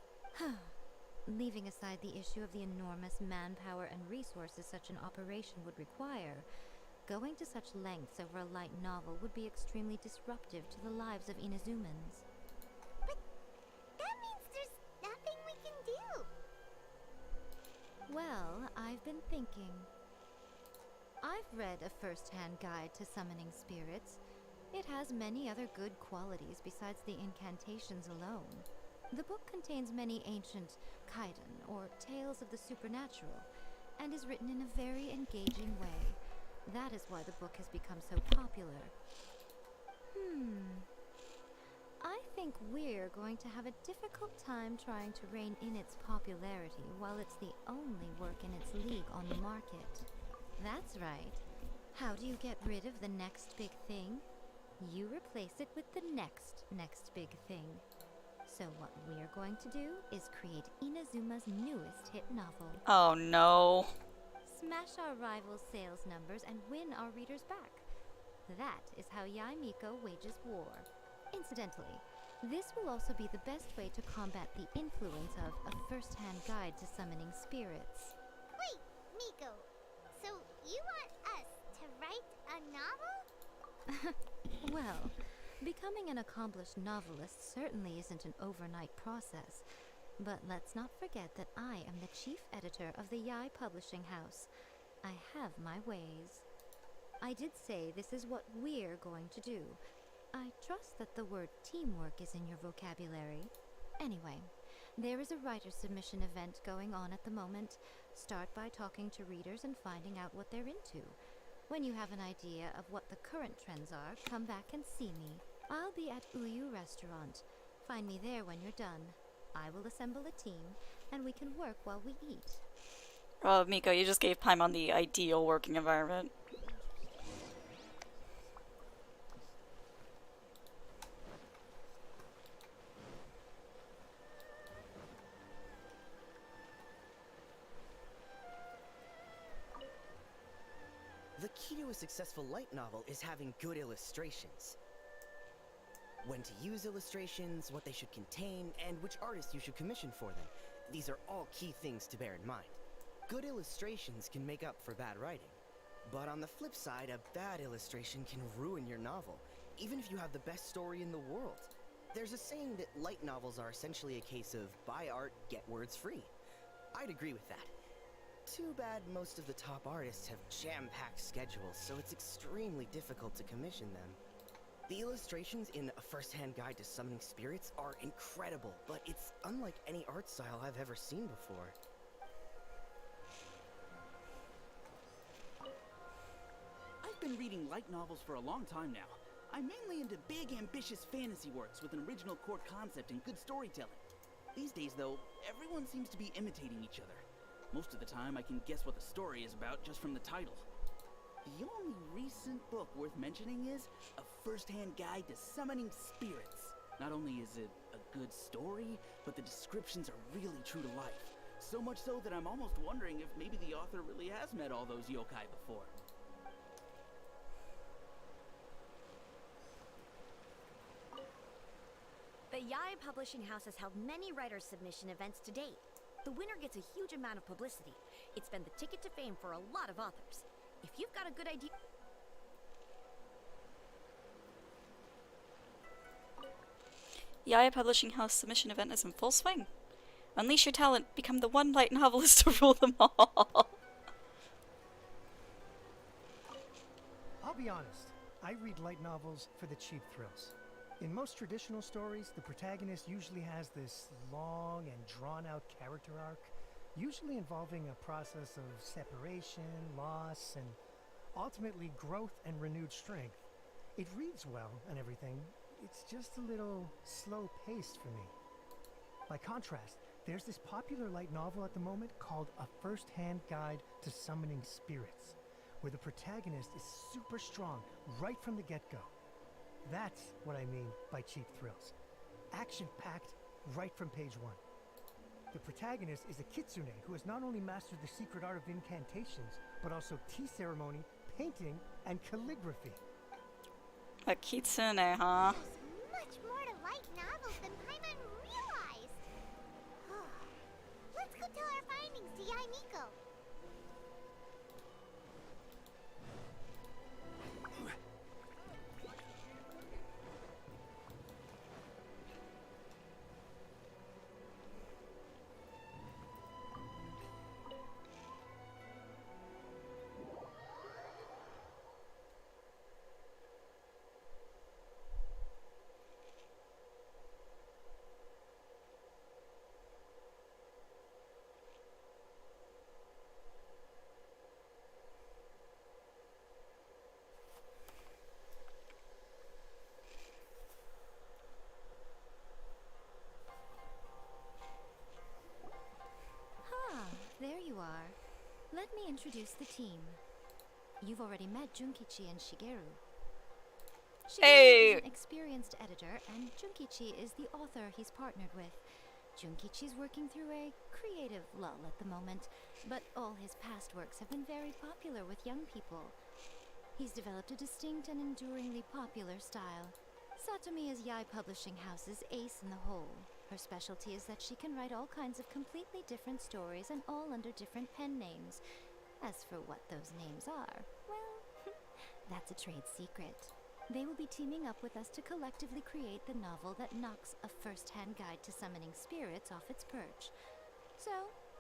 Leaving aside the issue of the enormous manpower and resources such an operation would require, going to such lengths over a light novel would be extremely disruptive to the lives of Inazumans. But that means there's nothing we can do. Well, I've been thinking. I've read a first-hand guide to summoning spirits. It has many other good qualities besides the incantations alone. The book contains many ancient kaiden, or tales of the supernatural, and is written in a very engaging way. That is why the book has become so popular. I think we're going to have a difficult time trying to rein in its popularity while it's the only work in its league on the market. That's right. How do you get rid of the next big thing? You replace it with the next big thing. So what we're going to do is create Inazuma's newest hit novel. Oh no. Smash our rivals' sales numbers and win our readers back. That is how Yai Miko wages war. Incidentally, this will also be the best way to combat the influence of a first-hand guide to summoning spirits. Wait, Miko, so you want us to write a novel? Well, becoming an accomplished novelist certainly isn't an overnight process. But let's not forget that I am the chief editor of the Yai Publishing House. I have my ways. I did say this is what we're going to do. I trust that the word teamwork is in your vocabulary. Anyway, there is a writer submission event going on at the moment. Start by talking to readers and finding out what they're into. When you have an idea of what the current trends are, come back and see me. I'll be at Uyu Restaurant. Find me there when you're done. I will assemble a team, and we can work while we eat. Oh, Miko, you just gave Paimon the ideal working environment. The key to a successful light novel is having good illustrations. when to use illustrations, what they should contain, and which artist you should commission for them. These are all key things to bear in mind. Good illustrations can make up for bad writing. But on the flip side, a bad illustration can ruin your novel, even if you have the best story in the world. There's a saying that light novels are essentially a case of buy art, get words free. I'd agree with that. Too bad most of the top artists have jam-packed schedules, so it's extremely difficult to commission them. The illustrations in A First-Hand Guide to Summoning Spirits are incredible, but it's unlike any art style I've ever seen before. I've been reading light novels for a long time now. I'm mainly into big, ambitious fantasy works with an original core concept and good storytelling. These days, though, everyone seems to be imitating each other. Most of the time, I can guess what the story is about just from the title. The only recent book worth mentioning is A First-Hand Guide to Summoning Spirits. Not only is it a good story, but the descriptions are really true to life. So much so that I'm almost wondering if maybe the author really has met all those yokai before. The Yai Publishing House has held many writer submission events to date. The winner gets a huge amount of publicity. It's been the ticket to fame for a lot of authors. If you've got a good idea... Yaya Publishing House submission event is in full swing. Unleash your talent, become the one light novelist to rule them all. I'll be honest, I read light novels for the cheap thrills. In most traditional stories, the protagonist usually has this long and drawn-out character arc, usually involving a process of separation, loss, and ultimately growth and renewed strength. It reads well and everything, it's just a little slow-paced for me. By contrast, there's this popular light novel at the moment called A First-Hand Guide to Summoning Spirits, where the protagonist is super strong right from the get-go. That's what I mean by cheap thrills. Action-packed right from page 1. The protagonist is a kitsune who has not only mastered the secret art of incantations, but also tea ceremony, painting, and calligraphy. A kitsune, huh? There's much more to light novels than Paimon realized. Let's go tell our findings to Yai Miko. There you are. Let me introduce the team. You've already met Junkichi and Shigeru. Shigeru is an experienced editor, and Junkichi is the author he's partnered with. Junkichi's working through a creative lull at the moment, but all his past works have been very popular with young people. He's developed a distinct and enduringly popular style. Satomi is Yai Publishing House's ace in the hole. Her specialty is that she can write all kinds of completely different stories and all under different pen names. As for what those names are, well, that's a trade secret. They will be teaming up with us to collectively create the novel that knocks A First-Hand Guide to Summoning Spirits off its perch. So,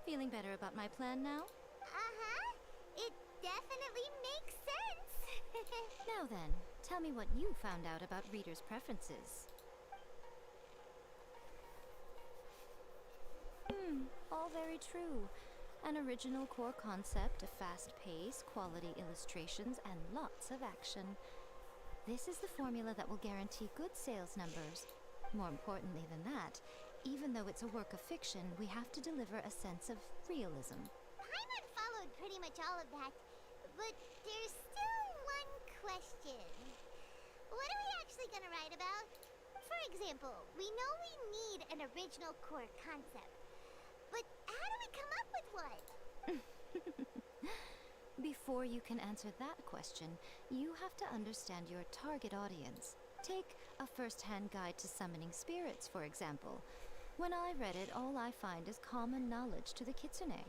feeling better about my plan now? Uh-huh. It definitely makes sense. Now then, tell me what you found out about readers' preferences. All very true. An original core concept, a fast pace, quality illustrations, and lots of action. This is the formula that will guarantee good sales numbers. More importantly than that, even though it's a work of fiction, we have to deliver a sense of realism. Paimon followed pretty much all of that, but there's still one question. What are we actually gonna write about? For example, we know we need an original core concept. But how do we come up with one? Before you can answer that question, you have to understand your target audience. Take a first-hand guide to summoning spirits, for example. When I read it, all I find is common knowledge to the kitsune.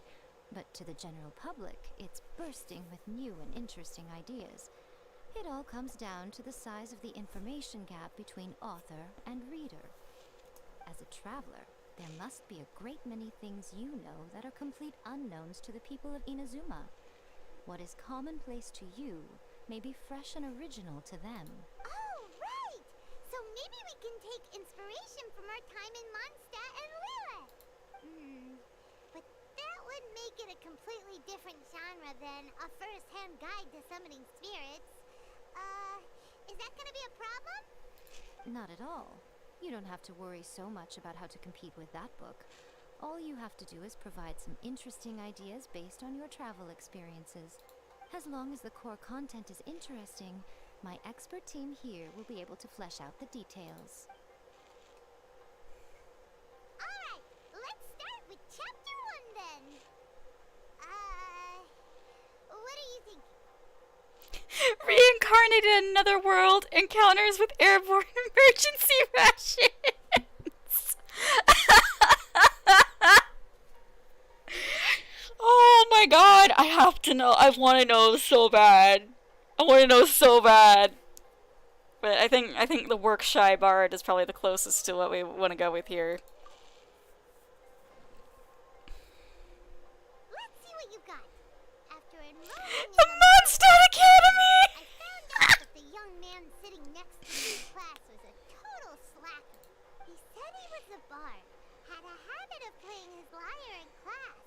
But to the general public, it's bursting with new and interesting ideas. It all comes down to the size of the information gap between author and reader. As a traveler, there must be a great many things you know that are complete unknowns to the people of Inazuma. What is commonplace to you may be fresh and original to them. Oh, right! So maybe we can take inspiration from our time in Mondstadt and Lilith. But that would make it a completely different genre than a first-hand guide to summoning spirits. Is that gonna be a problem? Not at all. You don't have to worry so much about how to compete with that book. All you have to do is provide some interesting ideas based on your travel experiences. As long as the core content is interesting, my expert team here will be able to flesh out the details. Alright, let's start with chapter 1 then. What do you think? Reincarnated in another world, encounters with airborne emergency rations. Oh my god, I have to know. I want to know so bad. I want to know so bad. But I think the work shy bard is probably the closest to what we want to go with here. Let's see what you got. After enrolling The Mondstadt Academy! I found out that the young man sitting next to me in class was a total slacker. He said he was a bard, had a habit of playing his lyre in class,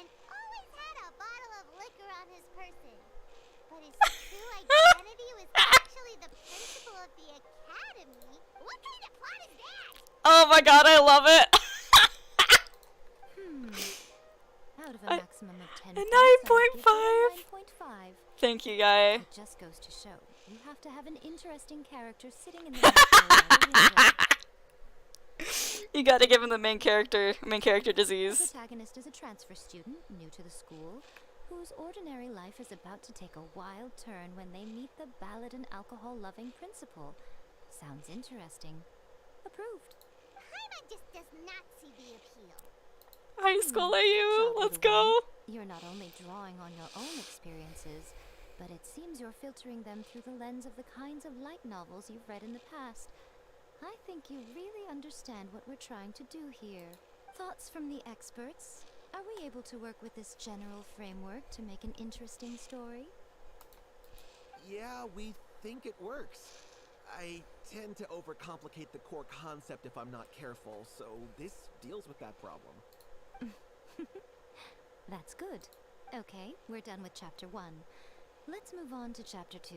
and always had a bottle of liquor on his person. But his true identity was actually the principal of the academy. What kind of plot is that? Oh my god, I love it. Out of a maximum of 10 a points, 9.5. Thank you, guy. It just goes to show, you have to have an interesting character sitting in the middle. You gotta give him the main character disease. The protagonist is a transfer student, new to the school, whose ordinary life is about to take a wild turn when they meet the ballad and alcohol-loving principal. Sounds interesting. Approved. Paimon just does not see the appeal. High school AU, let's go. You're not only drawing on your own experiences, but it seems you're filtering them through the lens of the kinds of light novels you've read in the past. I think you really understand what we're trying to do here. Thoughts from the experts? Are we able to work with this general framework to make an interesting story? Yeah, we think it works. I tend to overcomplicate the core concept if I'm not careful, so this deals with that problem. That's good. Okay, we're done with Chapter 1. Let's move on to Chapter 2.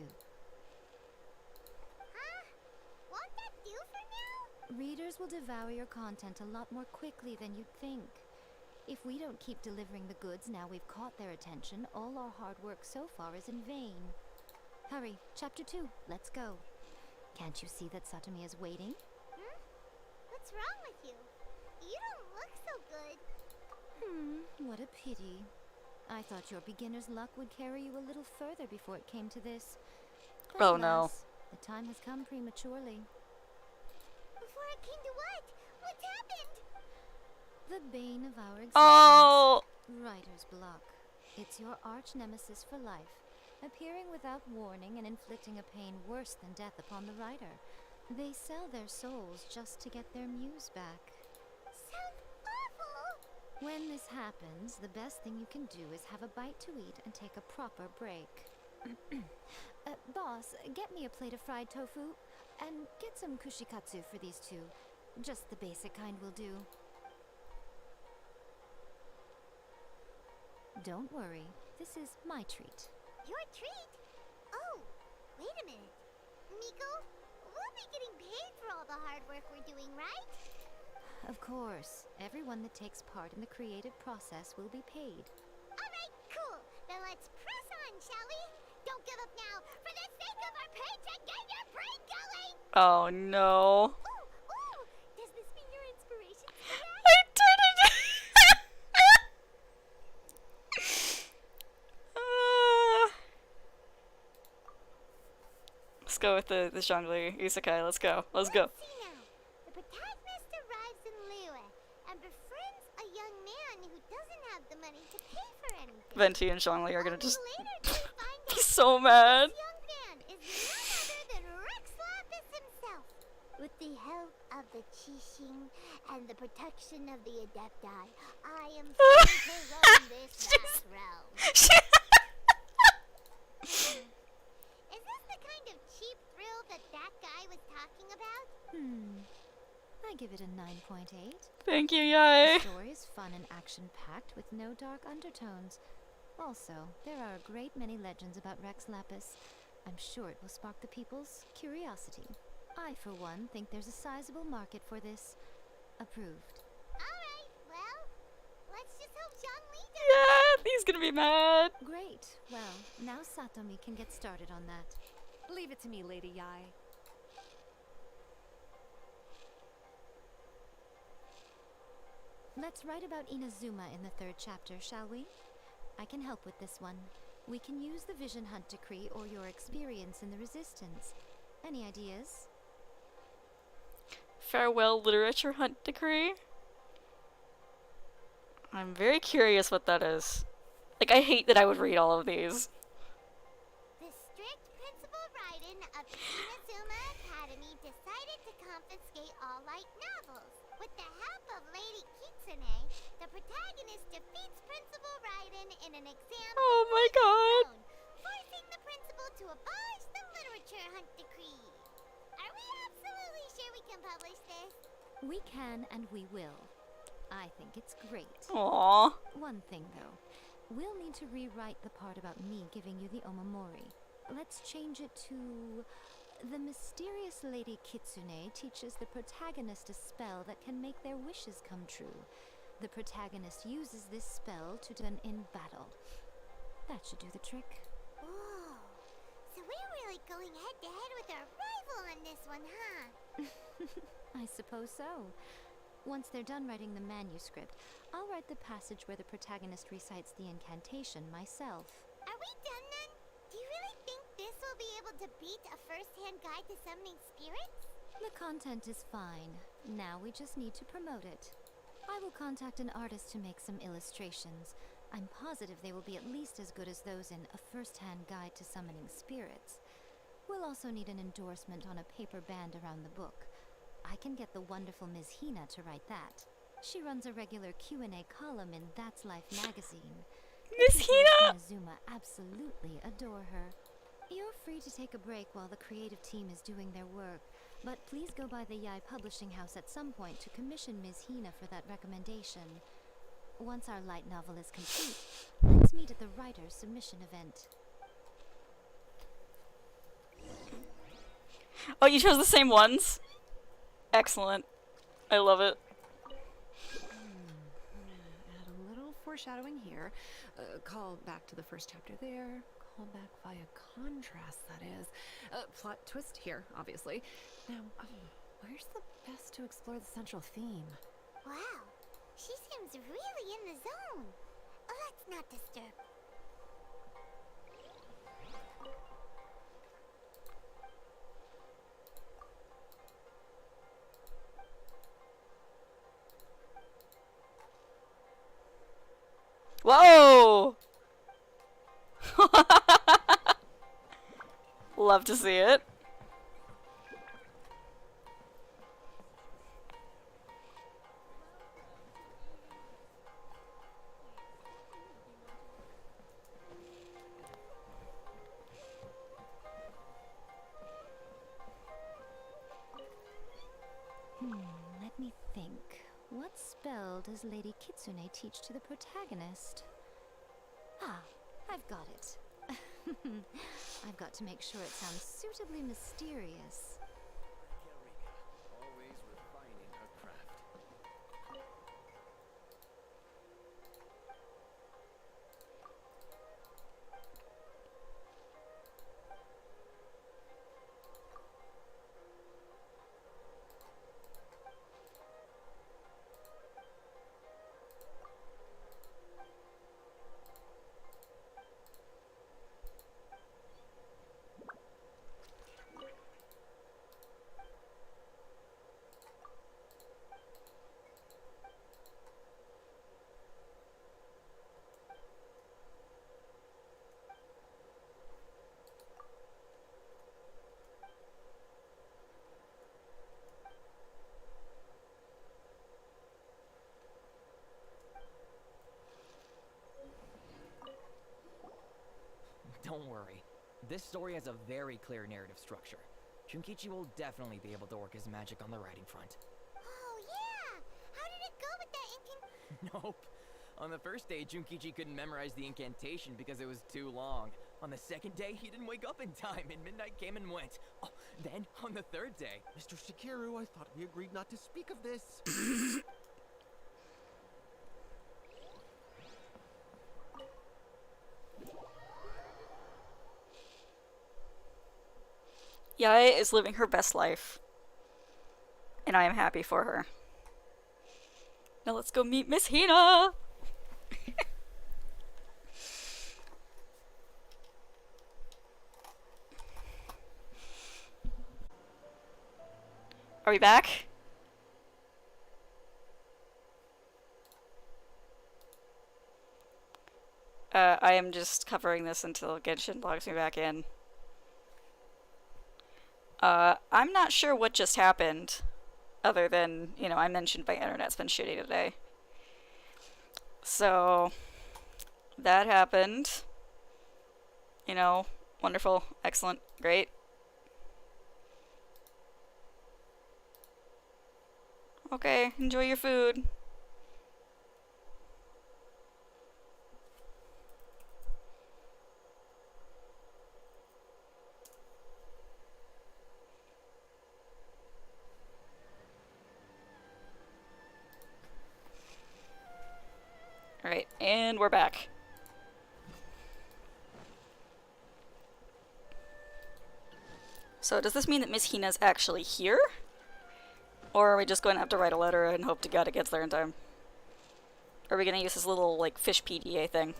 Won't that do for now? Readers will devour your content a lot more quickly than you'd think. If we don't keep delivering the goods now we've caught their attention, all our hard work so far is in vain. Hurry, Chapter 2, let's go. Can't you see that Satomi is waiting? What's wrong with you? You don't look so good. What a pity. I thought your beginner's luck would carry you a little further before it came to this. But Oh, no. alas, the time has come prematurely. Before it came to what? What's happened? The bane of our existence. Oh! Writer's block. It's your arch nemesis for life, appearing without warning and inflicting a pain worse than death upon the writer. They sell their souls just to get their muse back. Sounds awful! When this happens, the best thing you can do is have a bite to eat and take a proper break. Boss, get me a plate of fried tofu, and get some kushikatsu for these two. Just the basic kind will do. Don't worry, this is my treat. Your treat? Oh, wait a minute. Miko, we'll be getting paid for all the hard work we're doing, right? Of course, everyone that takes part in the creative process will be paid. Alright, cool. Then let's press on, shall we? Don't give up now. For the sake of our paycheck, get your brain going! Oh no. Ooh! Does this mean your inspiration today? I did it! go with the Zhongli Isekai. Let's go. Let's go. See now, the protagonist arrives in Liyue and befriends a young man who doesn't have the money to pay for anything. Venti and Zhongli are gonna Only just later do we find be out so mad. this young man is none other than Rex Lapis himself. With the help of the Qixing and the protection of the Adepti, I am free to roam this vast realm. Is this the kind of cheap thrill that guy was talking about? I give it a 9.8. Thank you, Yai. The story is fun and action-packed with no dark undertones. Also, there are a great many legends about Rex Lapis. I'm sure it will spark the people's curiosity. I, for one, think there's a sizable market for this. Approved. Alright, well, let's just hope Zhongli does. Yeah, he's gonna be mad. Great. Well, now Satomi can get started on that. Leave it to me, Lady Yai. Let's write about Inazuma in the 3rd chapter, shall we? I can help with this one. We can use the Vision Hunt Decree or your experience in the Resistance. Any ideas? Farewell Literature Hunt Decree. I'm very curious what that is. Like, I hate that I would read all of these. The strict Principal Raiden of the Inazuma Academy decided to confiscate all light novels. With the help of Lady Kitsune, the protagonist defeats Principal Raiden in an exam Oh my god. zone, forcing the principal to abolish the Literature Hunt Decree. Are we absolutely sure we can publish this? We can and we will. I think it's great. Aww. One thing, though. We'll need to rewrite the part about me giving you the Omamori. Let's change it to... The mysterious Lady Kitsune teaches the protagonist a spell that can make their wishes come true. The protagonist uses this spell to done in battle. That should do the trick. Whoa. So we're really going head to head with our rival on this one, huh? I suppose so. Once they're done writing the manuscript, I'll write the passage where the protagonist recites the incantation myself. Are we done then? Do you really think this will be able to beat a first-hand guide to summoning spirits? The content is fine. Now we just need to promote it. I will contact an artist to make some illustrations. I'm positive they will be at least as good as those in A First-Hand Guide to Summoning Spirits. We'll also need an endorsement on a paper band around the book. I can get the wonderful Ms. Hina to write that. She runs a regular Q&A column in That's Life magazine. Miss Hina! Inazuma absolutely adore her. You're free to take a break while the creative team is doing their work, but please go by the Yai Publishing House at some point to commission Ms. Hina for that recommendation. Once our light novel is complete, let's meet at the writer's submission event. Oh, you chose the same ones? Excellent. I love it. Add a little foreshadowing here. Call back to the first chapter there. Call back via contrast, that is. Plot twist here, obviously. Now, where's the best to explore the central theme? Wow, she seems really in the zone. Let's not disturb. Whoa! Love to see it. Let me think. What spell does Lady Kitsune teach to the protagonist? Ah, I've got it. I've got to make sure it sounds suitably mysterious. Always refining her craft. This story has a very clear narrative structure. Junkichi will definitely be able to work his magic on the writing front. Oh, yeah! How did it go with that Nope. On the first day, Junkichi couldn't memorize the incantation because it was too long. On the second day, he didn't wake up in time, and midnight came and went. Oh, then, on the third day... Mr. Shikiru, I thought we agreed not to speak of this. Yae is living her best life. And I am happy for her. Now let's go meet Miss Hina! Are we back? I am just covering this until Genshin logs me back in. I'm not sure what just happened, other than, you know, I mentioned my internet's been shitty today. So, that happened. You know, wonderful, excellent, great. Okay, enjoy your food. Alright, and we're back. So does this mean that Miss Hina's actually here? Or are we just going to have to write a letter and hope to God it gets there in time? Or are we going to use this little, like, fish PDA thing?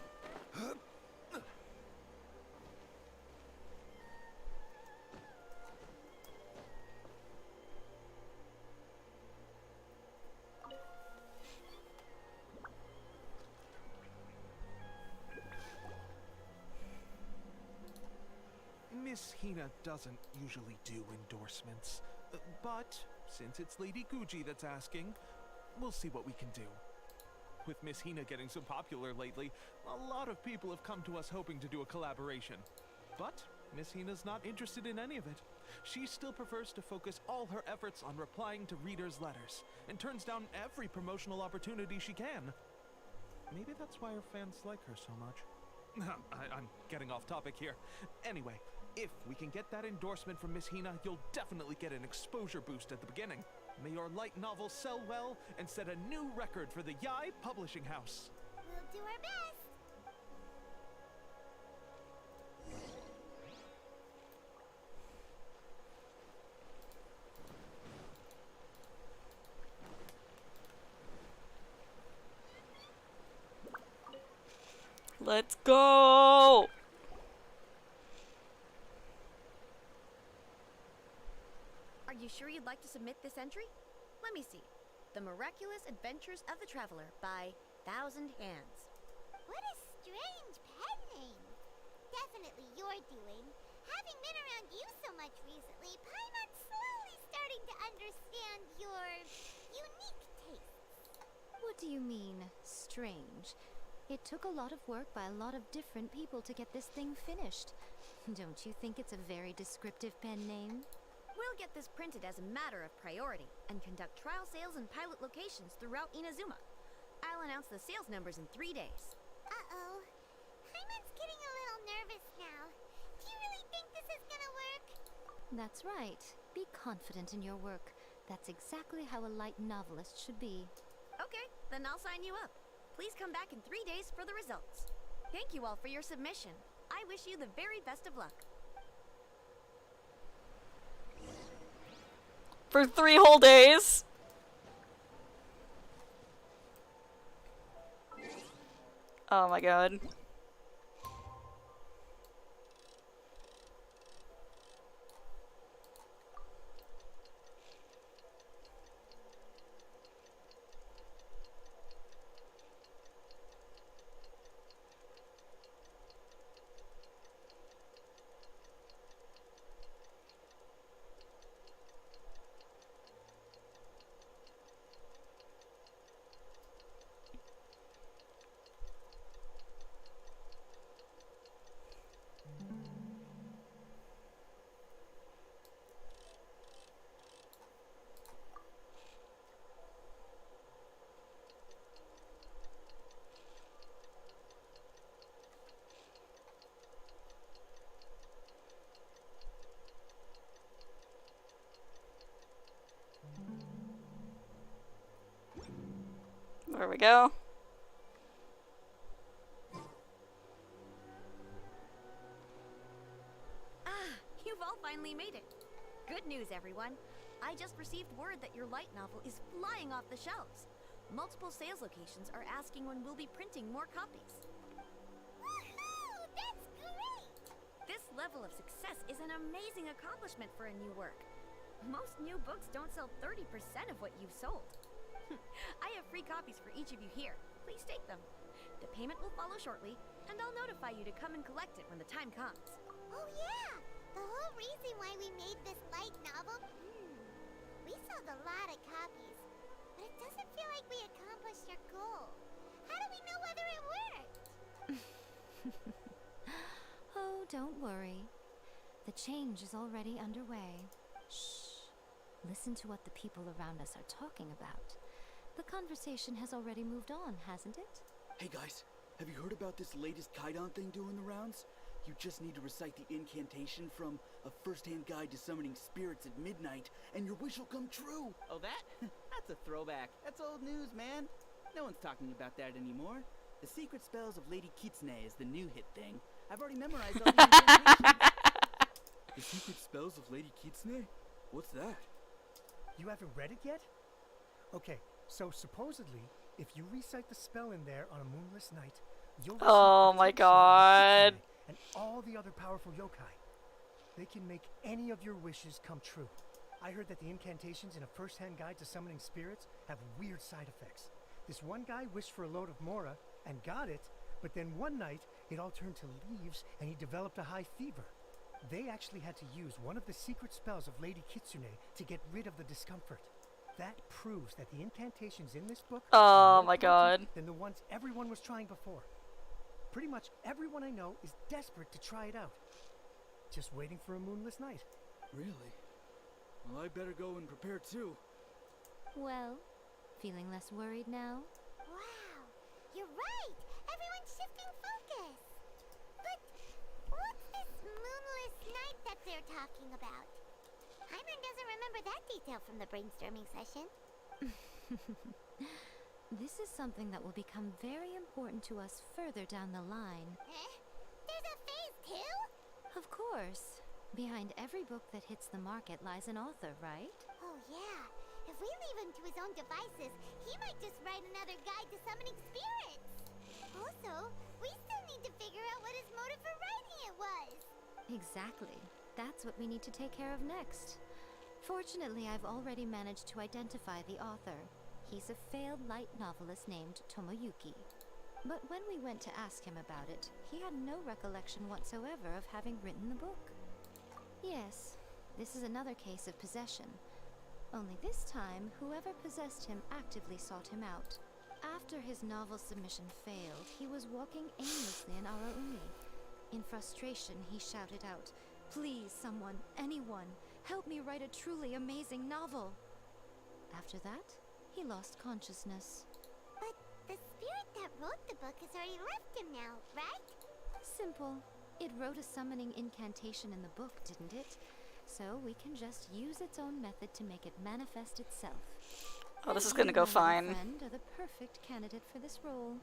Miss Hina doesn't usually do endorsements, but since it's Lady Guji that's asking, we'll see what we can do. With Miss Hina getting so popular lately, a lot of people have come to us hoping to do a collaboration. But Miss Hina's not interested in any of it. She still prefers to focus all her efforts on replying to readers' letters, and turns down every promotional opportunity she can. Maybe that's why her fans like her so much. I'm getting off topic here. Anyway, if we can get that endorsement from Miss Hina, you'll definitely get an exposure boost at the beginning. May your light novel sell well and set a new record for the Yae Publishing House. We'll do our best. Let's go! Are you sure you'd like to submit this entry? Let me see. The Miraculous Adventures of the Traveler by Thousand Hands. What a strange pen name. Definitely your doing. Having been around you so much recently, Paimon's slowly starting to understand your unique tastes. What do you mean, strange? It took a lot of work by a lot of different people to get this thing finished. Don't you think it's a very descriptive pen name? We'll get this printed as a matter of priority and conduct trial sales in pilot locations throughout Inazuma. I'll announce the sales numbers in 3 days. Uh-oh. Paimon's getting a little nervous now. Do you really think this is gonna work? That's right. Be confident in your work. That's exactly how a light novelist should be. Okay, then I'll sign you up. Please come back in 3 days for the results. Thank you all for your submission. I wish you the very best of luck. For 3 whole days? Oh my god. There we go. Ah, you've all finally made it. Good news, everyone. I just received word that your light novel is flying off the shelves. Multiple sales locations are asking when we'll be printing more copies. Woohoo! That's great! This level of success is an amazing accomplishment for a new work. Most new books don't sell 30% of what you've sold. I have free copies for each of you here. Please take them. The payment will follow shortly, and I'll notify you to come and collect it when the time comes. Oh yeah! The whole reason why we made this light novel? We sold a lot of copies, but it doesn't feel like we accomplished our goal. How do we know whether it worked? Oh, don't worry. The change is already underway. Shh. Listen to what the people around us are talking about. The conversation has already moved on, hasn't it? Hey guys, have you heard about this latest Kaidan thing doing the rounds? You just need to recite the incantation from A First-Hand Guide to Summoning Spirits at midnight, and your wish will come true! Oh, that? That's a throwback. That's old news, man. No one's talking about that anymore. The Secret Spells of Lady Kitsune is the new hit thing. I've already memorized all the incantations. The Secret Spells of Lady Kitsune? What's that? You haven't read it yet? Okay, so supposedly, if you recite the spell in there on a moonless night, you'll receive Oh my protection from god. Kitsune and all the other powerful yokai. They can make any of your wishes come true. I heard that the incantations in A First-Hand Guide to Summoning Spirits have weird side effects. This one guy wished for a load of mora and got it, but then one night it all turned to leaves and he developed a high fever. They actually had to use one of the secret spells of Lady Kitsune to get rid of the discomfort. That proves that the incantations in this book Oh are more my god. potent than the ones everyone was trying before. Pretty much everyone I know is desperate to try it out. Just waiting for a moonless night. Really? Well, I better go and prepare too. Well, feeling less worried now? Wow, you're right! Everyone's shifting focus! But what's this moonless night that they're talking about? Hyman doesn't remember that detail from the brainstorming session. This is something that will become very important to us further down the line. There's a phase 2? Of course. Behind every book that hits the market lies an author, right? Oh yeah, if we leave him to his own devices, he might just write another guide to summoning spirits. Also, we still need to figure out what his motive for writing it was. Exactly. That's what we need to take care of next. Fortunately, I've already managed to identify the author. He's a failed light novelist named Tomoyuki. But when we went to ask him about it, he had no recollection whatsoever of having written the book. Yes, this is another case of possession. Only this time, whoever possessed him actively sought him out. After his novel submission failed, he was walking aimlessly in Araumi. In frustration, he shouted out, "Please, someone, anyone, help me write a truly amazing novel." After that, he lost consciousness. But the spirit that wrote the book has already left him now, right? Simple. It wrote a summoning incantation in the book, didn't it? So we can just use its own method to make it manifest itself. Oh, this is And gonna you, go my little fine. friend, are the perfect candidate for this role.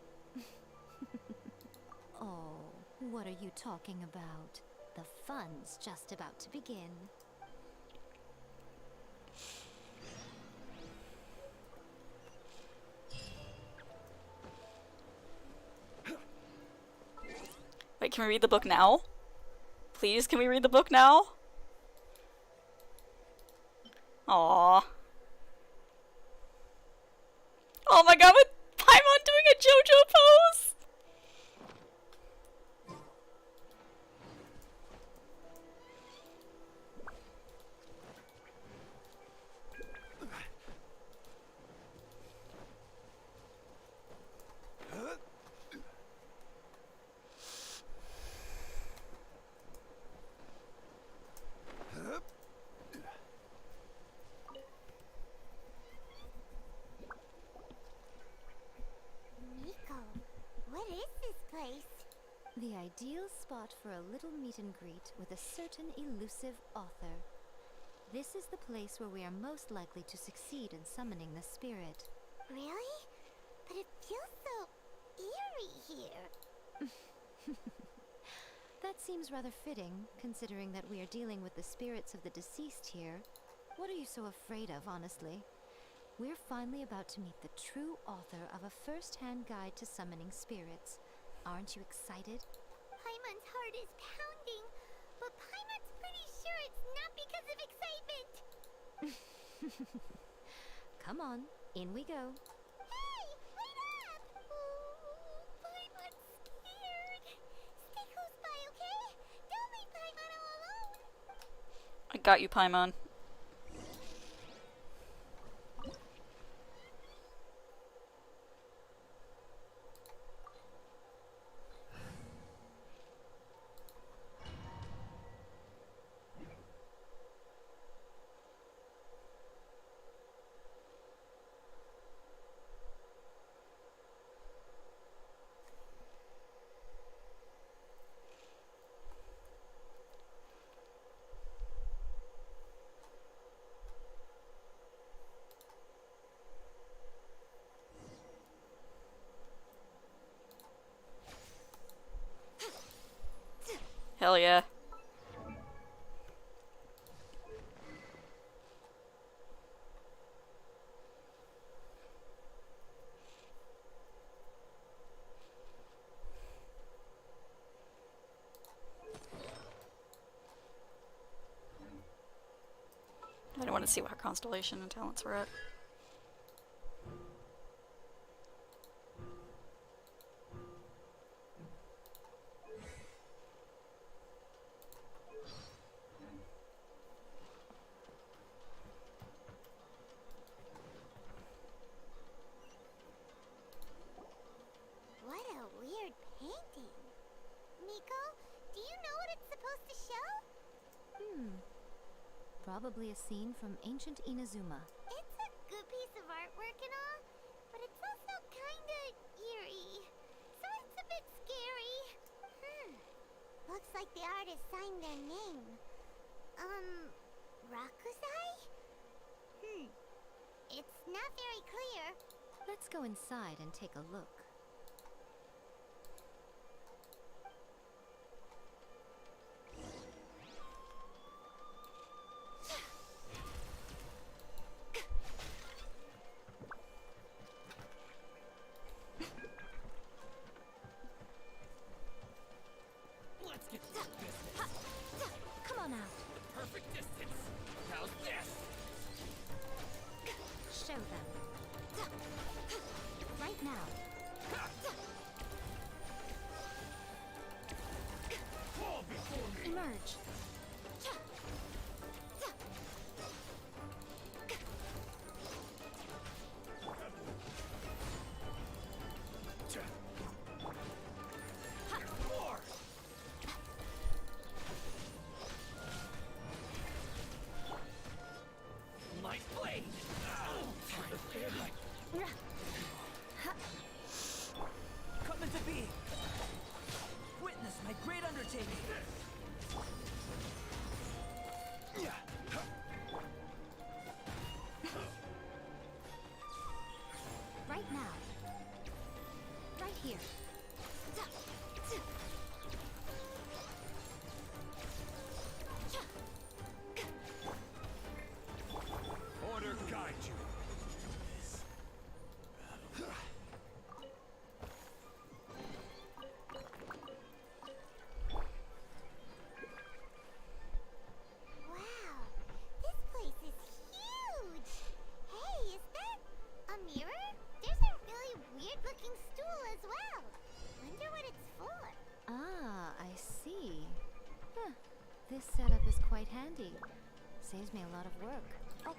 Oh, what are you talking about? The fun's just about to begin. Wait, can we read the book now? Please, can we read the book now? Aww. Oh my god, with Paimon doing a JoJo pose! Nico, what is this place? The ideal spot for a little meet and greet with a certain elusive author. This is the place where we are most likely to succeed in summoning the spirit. Really? but it feels so eerie here. That seems rather fitting, considering that we are dealing with the spirits of the deceased here. What are you so afraid of, honestly? We're finally about to meet the true author of a first-hand guide to summoning spirits. Aren't you excited? Paimon's heart is pounding, but Paimon's pretty sure it's not because of excitement. Come on, in we go. Hey, wait up! Oh, Paimon's scared. Stay close by, okay? Don't leave Paimon all alone. I got you, Paimon. Hell yeah. I don't want to see what her constellation and talents were at. What a weird painting. Miko, do you know what it's supposed to show? Probably a scene from ancient Inazuma. It's a good piece of artwork and all, but it's also kinda eerie. So it's a bit scary. Looks like the artist signed their name. Rakusai? It's not very clear. Let's go inside and take a look. Let's get to the business. Come on out. The perfect distance. How's this? Show them. Right now. Fall before me. Emerge. More. Nice blade. Come into being. Witness my great undertaking. Right now. Right here. Order guide you. Wow, this place is huge. Hey, is that a mirror? There's a really weird looking stool as well. Wonder what it's for. Ah, I see. Huh. This setup is quite handy. Saves me a lot of work. Oh.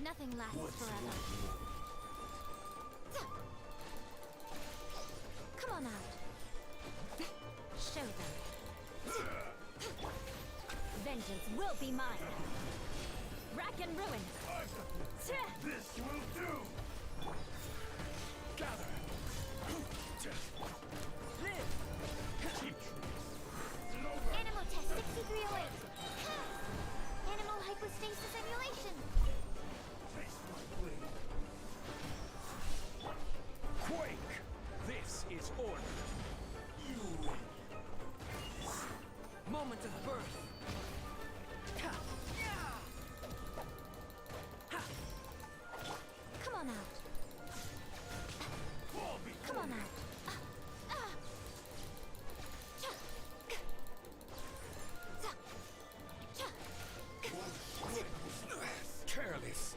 Nothing lasts forever. Come on out. Show them. Vengeance will be mine. Rack and ruin. This will do. Gather. Animal test 6308. Animal hypostasis emulation. Quake! This is order. You win. Moment of birth. Come on out. Come on out. Careless.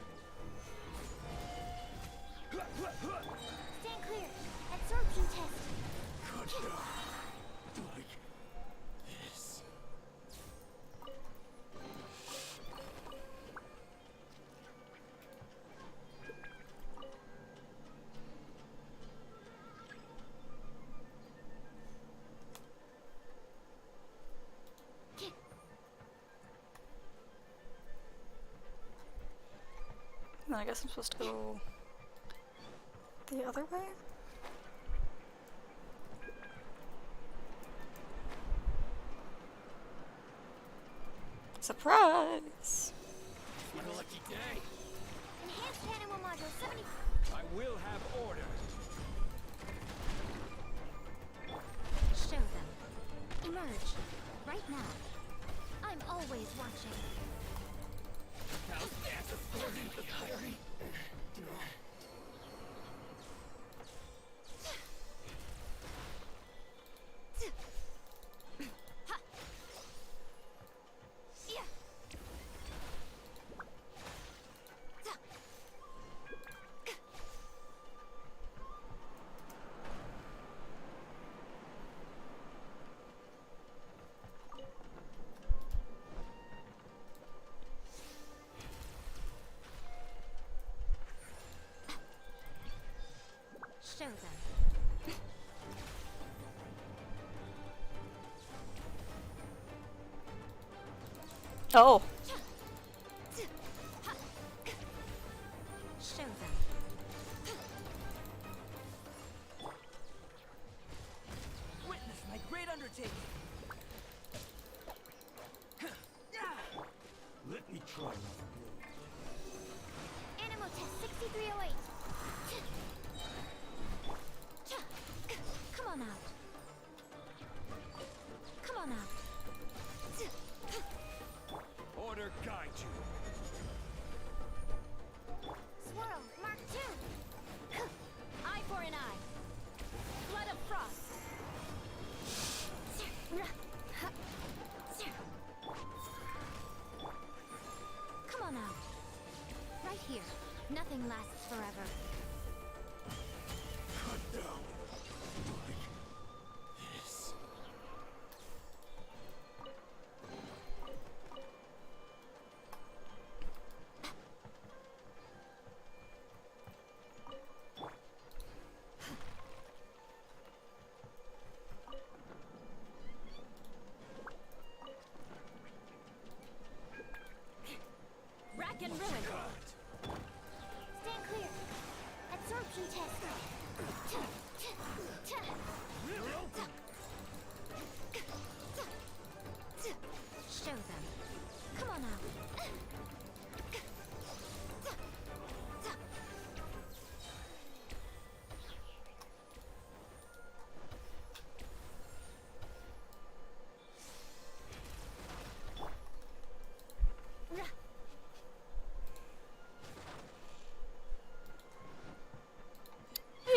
Stand clear. Absorption test. Good God. Like this. Then I guess I'm supposed to go the other way? Surprise! What a lucky day. Enhanced animal module 70. I will have order. Show them. Emerge. Right now. I'm always watching. How's that according to the diary? Show them. Oh. Show them. Witness my great undertaking. Let me try another blow. Animal test 6308. Come on out. Come on out. Order guide you. Swirl Mark 2. Eye for an eye. Blood of frost. Come on out. Right here. Nothing lasts forever. Cut down. Like this. Rack and ruin. Stand clear. Absorption test. Show them. Come on out.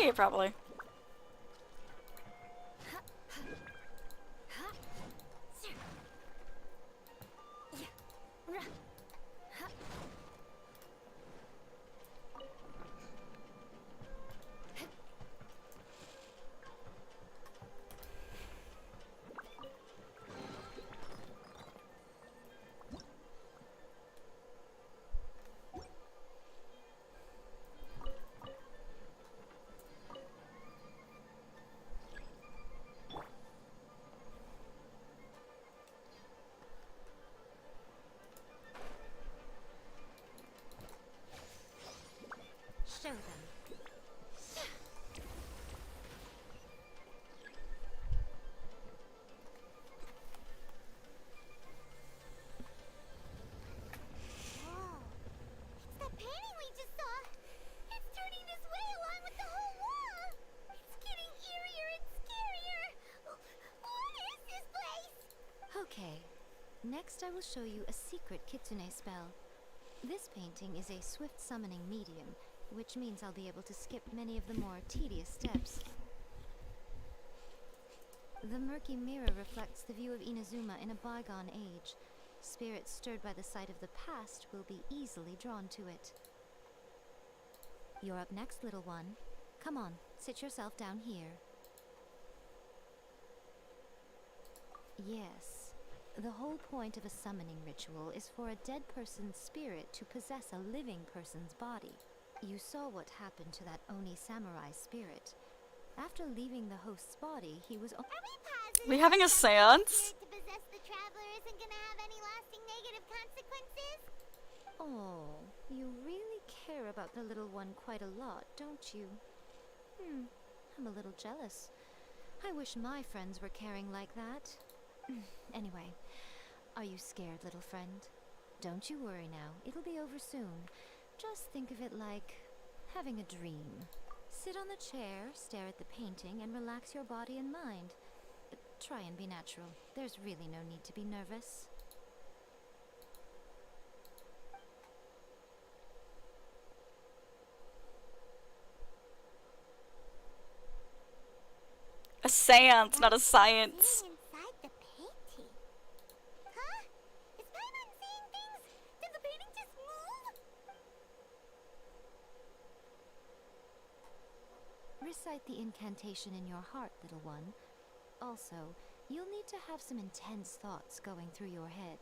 Yeah, probably. Show them. Whoa. It's that painting we just saw. It's turning this way along with the whole wall. It's getting eerier and scarier. What is this place? Okay. Next I will show you a secret kitsune spell. This painting is a swift summoning medium, which means I'll be able to skip many of the more tedious steps. The murky mirror reflects the view of Inazuma in a bygone age. Spirits stirred by the sight of the past will be easily drawn to it. You're up next, little one. Come on, sit yourself down here. Yes. The whole point of a summoning ritual is for a dead person's spirit to possess a living person's body. You saw what happened to that Oni samurai spirit. After leaving the host's body, he was... Are we positive We having a that seance? to possess the traveler isn't gonna have any lasting negative consequences? Oh, you really care about the little one quite a lot, don't you? I'm a little jealous. I wish my friends were caring like that. Anyway, are you scared, little friend? Don't you worry now, it'll be over soon. Just think of it like having a dream. Sit on the chair, stare at the painting, and relax your body and mind. Try and be natural. There's really no need to be nervous. A seance, not a science. Seeing inside the painting. Huh? Is Paimon seeing things? Did the painting just move? Recite the incantation in your heart, little one. Also, you'll need to have some intense thoughts going through your head.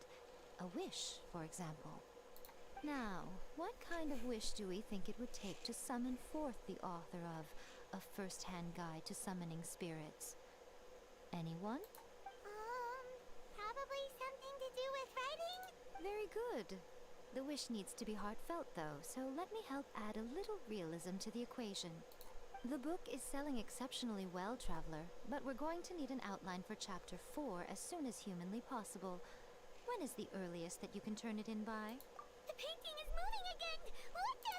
A wish, for example. Now, what kind of wish do we think it would take to summon forth the author of A First-Hand Guide to Summoning Spirits? Anyone? Probably something to do with writing? Very good. The wish needs to be heartfelt, though, so let me help add a little realism to the equation. The book is selling exceptionally well, Traveler, but we're going to need an outline for Chapter 4 as soon as humanly possible. When is the earliest that you can turn it in by? The painting is moving again! What the...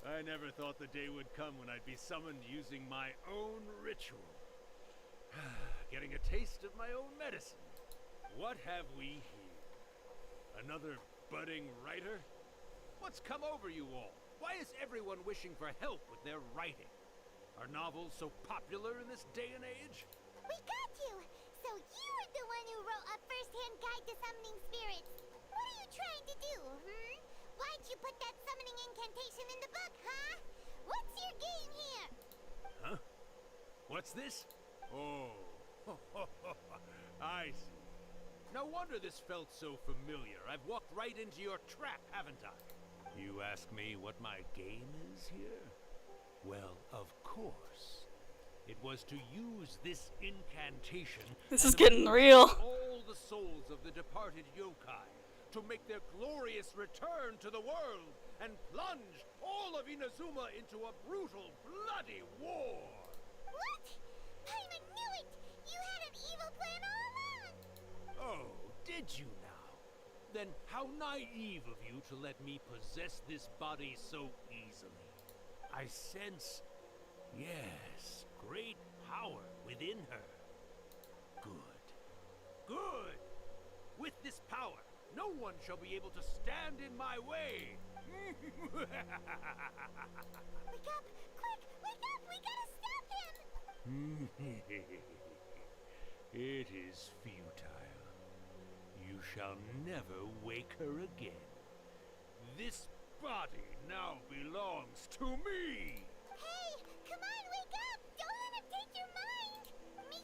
I never thought the day would come when I'd be summoned using my own ritual. Getting a taste of my own medicine. What have we here? Another budding writer? What's come over you all? Why is everyone wishing for help with their writing? Are novels so popular in this day and age? We got you! So you're the one who wrote A First-Hand Guide to Summoning Spirits. What are you trying to do, Why'd you put that summoning incantation in the book, huh? What's your game here? Huh? What's this? Oh, I see. No wonder this felt so familiar. I've walked right into your trap, haven't I? You ask me what my game is here? Well, of course. It was to use this incantation. This is getting real. All the souls of the departed yokai to make their glorious return to the world and plunge all of Inazuma into a brutal, bloody war. What? Paimon knew it! You had an evil plan all along! Oh, did you now? Then how naive of you to let me possess this body so easily. I sense, yes, great power within her. Good. Good! With this power, no one shall be able to stand in my way! Wake up! Quick! Wake up! We gotta stop him! It is futile. You shall never wake her again. This body now belongs to me! Hey! Come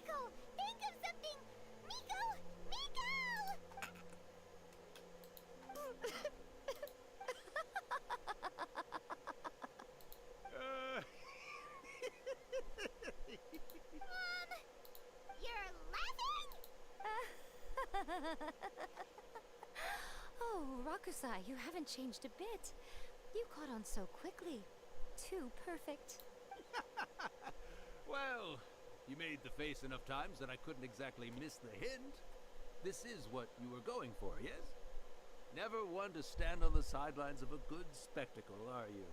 Miko! Think of something! Miko! Miko! You're laughing? Oh, Rakusai, you haven't changed a bit. You caught on so quickly. Too perfect. Well, you made the face enough times that I couldn't exactly miss the hint. This is what you were going for, yes? Never one to stand on the sidelines of a good spectacle, are you?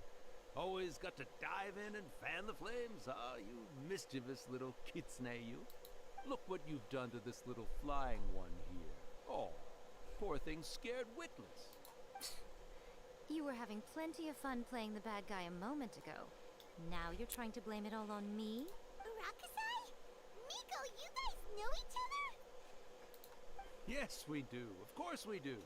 Always got to dive in and fan the flames, ah, you mischievous little kitsune, you. Look what you've done to this little flying one here. Oh, poor thing scared witless. You were having plenty of fun playing the bad guy a moment ago. Now you're trying to blame it all on me? Rakusai? Miko, you guys know each other? Yes, we do. Of course we do.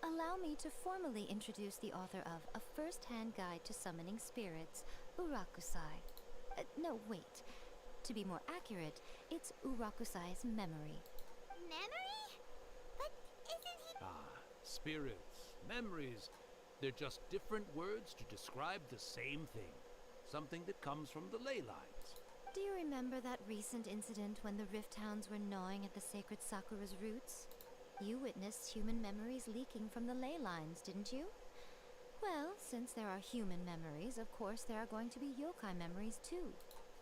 Allow me to formally introduce the author of A First-Hand Guide to Summoning Spirits, Urakusai. No, wait. To be more accurate, it's Urakusai's memory. Memory? But isn't he... Ah, spirits, memories. They're just different words to describe the same thing. Something that comes from the ley lines. Do you remember that recent incident when the Rift Hounds were gnawing at the sacred Sakura's roots? You witnessed human memories leaking from the ley lines, didn't you? Well, since there are human memories, of course there are going to be yokai memories too.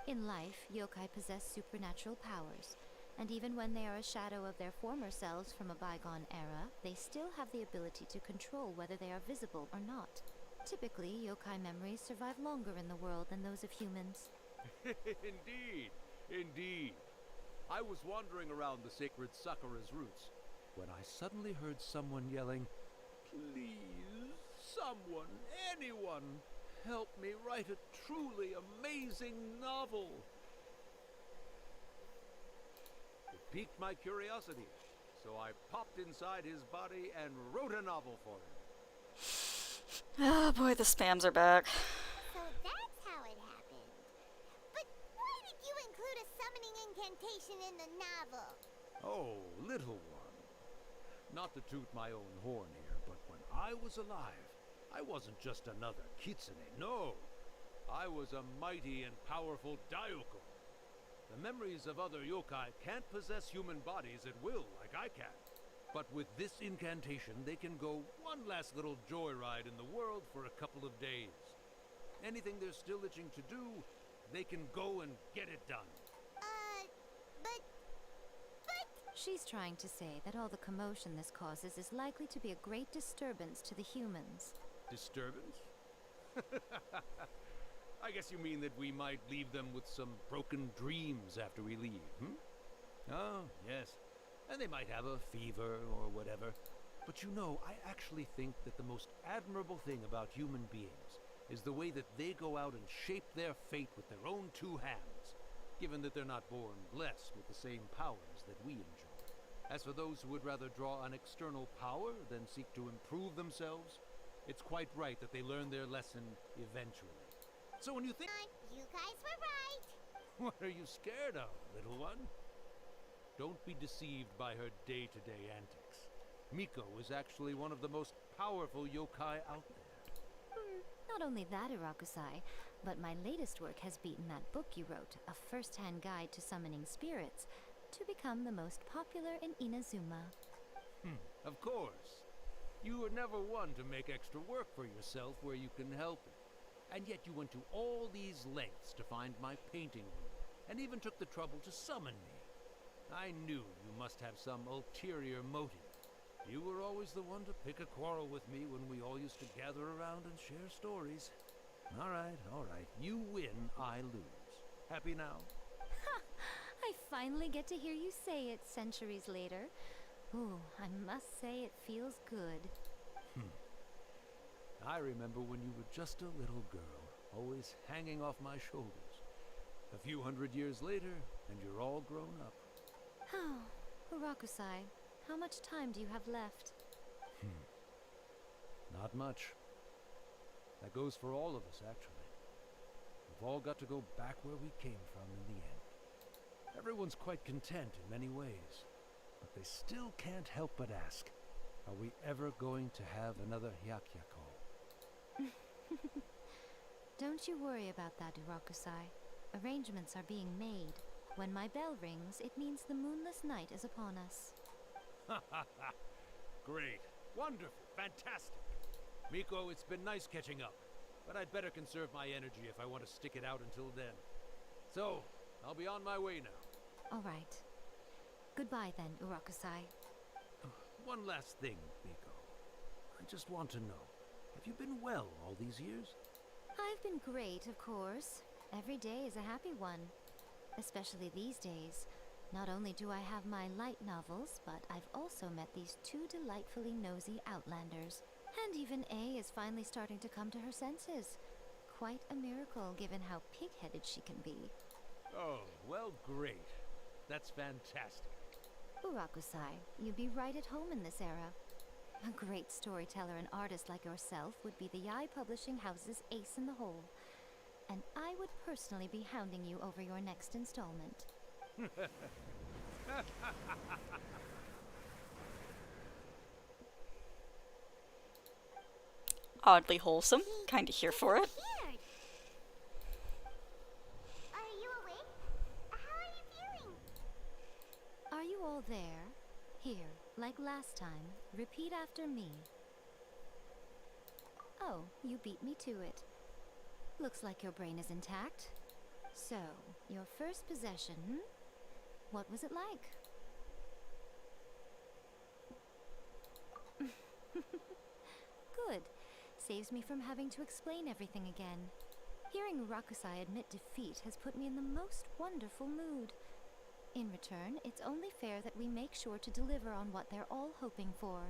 In life, yokai possess supernatural powers, and even when they are a shadow of their former selves from a bygone era, they still have the ability to control whether they are visible or not. Typically, yokai memories survive longer in the world than those of humans. Indeed, indeed. I was wandering around the sacred Sakura's roots when I suddenly heard someone yelling, "Please, someone, anyone, help me write a truly amazing novel." It piqued my curiosity, so I popped inside his body and wrote a novel for him. Oh boy, the spams are back. So that's how it happened. But why did you include a summoning incantation in the novel? Oh, little one. Not to toot my own horn here, but when I was alive, I wasn't just another kitsune, no. I was a mighty and powerful Daioko. The memories of other yokai can't possess human bodies at will like I can. But with this incantation, they can go one last little joyride in the world for a couple of days. Anything they're still itching to do, they can go and get it done. But... She's trying to say that all the commotion this causes is likely to be a great disturbance to the humans. Disturbance? I guess you mean that we might leave them with some broken dreams after we leave, Oh, yes. And they might have a fever or whatever. But you know, I actually think that the most admirable thing about human beings is the way that they go out and shape their fate with their own two hands, given that they're not born blessed with the same powers that we enjoy. As for those who would rather draw on external power than seek to improve themselves, it's quite right that they learn their lesson eventually. So when you think... You guys were right. What are you scared of, little one? Don't be deceived by her day-to-day antics. Miko is actually one of the most powerful yokai out there. Not only that, Urakusai, but my latest work has beaten that book you wrote, A First-Hand Guide to Summoning Spirits, to become the most popular in Inazuma. Of course. You were never one to make extra work for yourself where you can help it. And yet you went to all these lengths to find my painting room, and even took the trouble to summon me. I knew you must have some ulterior motive. You were always the one to pick a quarrel with me when we all used to gather around and share stories. All right. You win, I lose. Happy now? Ha! I finally get to hear you say it centuries later. Ooh, I must say it feels good. I remember when you were just a little girl, always hanging off my shoulders. A few hundred years later, and you're all grown up. Oh, Urakusai, how much time do you have left? Not much. That goes for all of us, actually. we've all got to go back where we came from in the end. Everyone's quite content in many ways, but they still can't help but ask, are we ever going to have another Hyakyako? Don't you worry about that, Urakusai. Arrangements are being made. When my bell rings, it means the moonless night is upon us. Ha ha ha! Great. Wonderful. Fantastic. Miko, it's been nice catching up, but I'd better conserve my energy if I want to stick it out until then. So, I'll be on my way now. All right. Goodbye then, Urakusai. One last thing, Miko. I just want to know, have you been well all these years? I've been great, of course. Every day is a happy one. Especially these days. Not only do I have my light novels, but I've also met these two delightfully nosy outlanders. And even A is finally starting to come to her senses. Quite a miracle, given how pig-headed she can be. Oh, well, great. That's fantastic. Urakusai, you'd be right at home in this era. A great storyteller and artist like yourself would be the Yae Publishing House's ace in the hole. And I would personally be hounding you over your next installment. Oddly wholesome. Kinda here for it. Are you awake? How are you feeling? Are you all there? Here, like last time, repeat after me. Oh, you beat me to it. Looks like your brain is intact. So, your first possession, what was it like? Good. Saves me from having to explain everything again. Hearing Urakusai admit defeat has put me in the most wonderful mood. In return, it's only fair that we make sure to deliver on what they're all hoping for.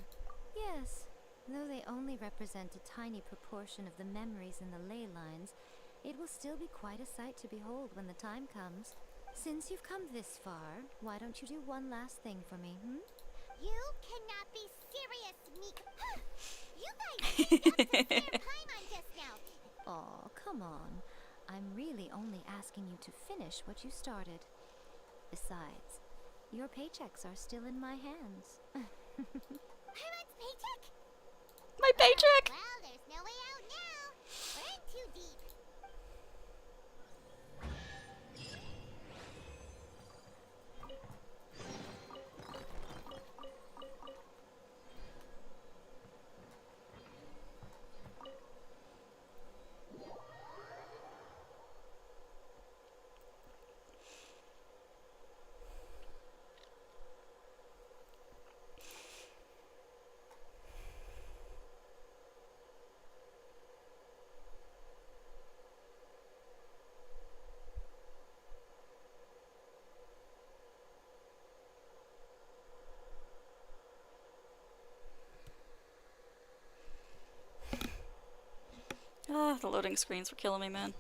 Yes, though they only represent a tiny proportion of the memories in the ley lines, it will still be quite a sight to behold when the time comes. Since you've come this far, why don't you do one last thing for me, You cannot be serious, Miko. You guys made up to spare Paimon just now. Aw, come on. I'm really only asking you to finish what you started. Besides, your paychecks are still in my hands. Paimon's paycheck? My paycheck! Well, there's no way out now. We're in too deep. Ah, the loading screens were killing me, man.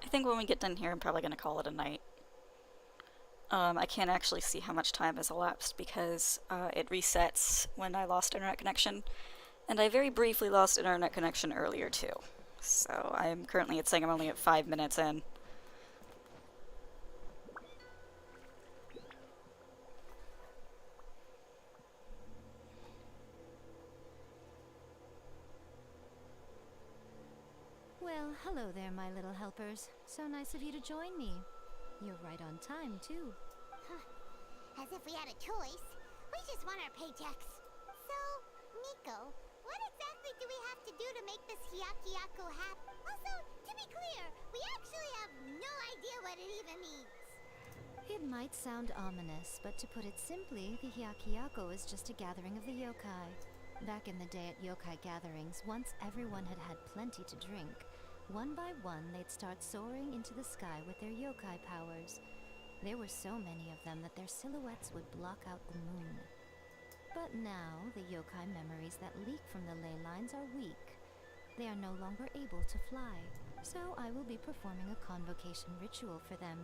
I think when we get done here, I'm probably going to call it a night. I can't actually see how much time has elapsed because it resets when I lost internet connection. And I very briefly lost internet connection earlier too. So I'm currently saying I'm only at 5 minutes in. Well, hello there, my little helpers. So nice of you to join me. You're right on time, too. As if we had a choice. We just want our paychecks. So, Miko, what exactly do we have to do to make this Hyakyako happen? Also, to be clear, we actually have no idea what it even means. It might sound ominous, but to put it simply, the Hyakyako is just a gathering of the yokai. Back in the day at yokai gatherings, once everyone had had plenty to drink, one by one they'd start soaring into the sky with their yokai powers. There were so many of them that their silhouettes would block out the moon. But now, the yokai memories that leak from the ley lines are weak. they are no longer able to fly. So I will be performing a convocation ritual for them,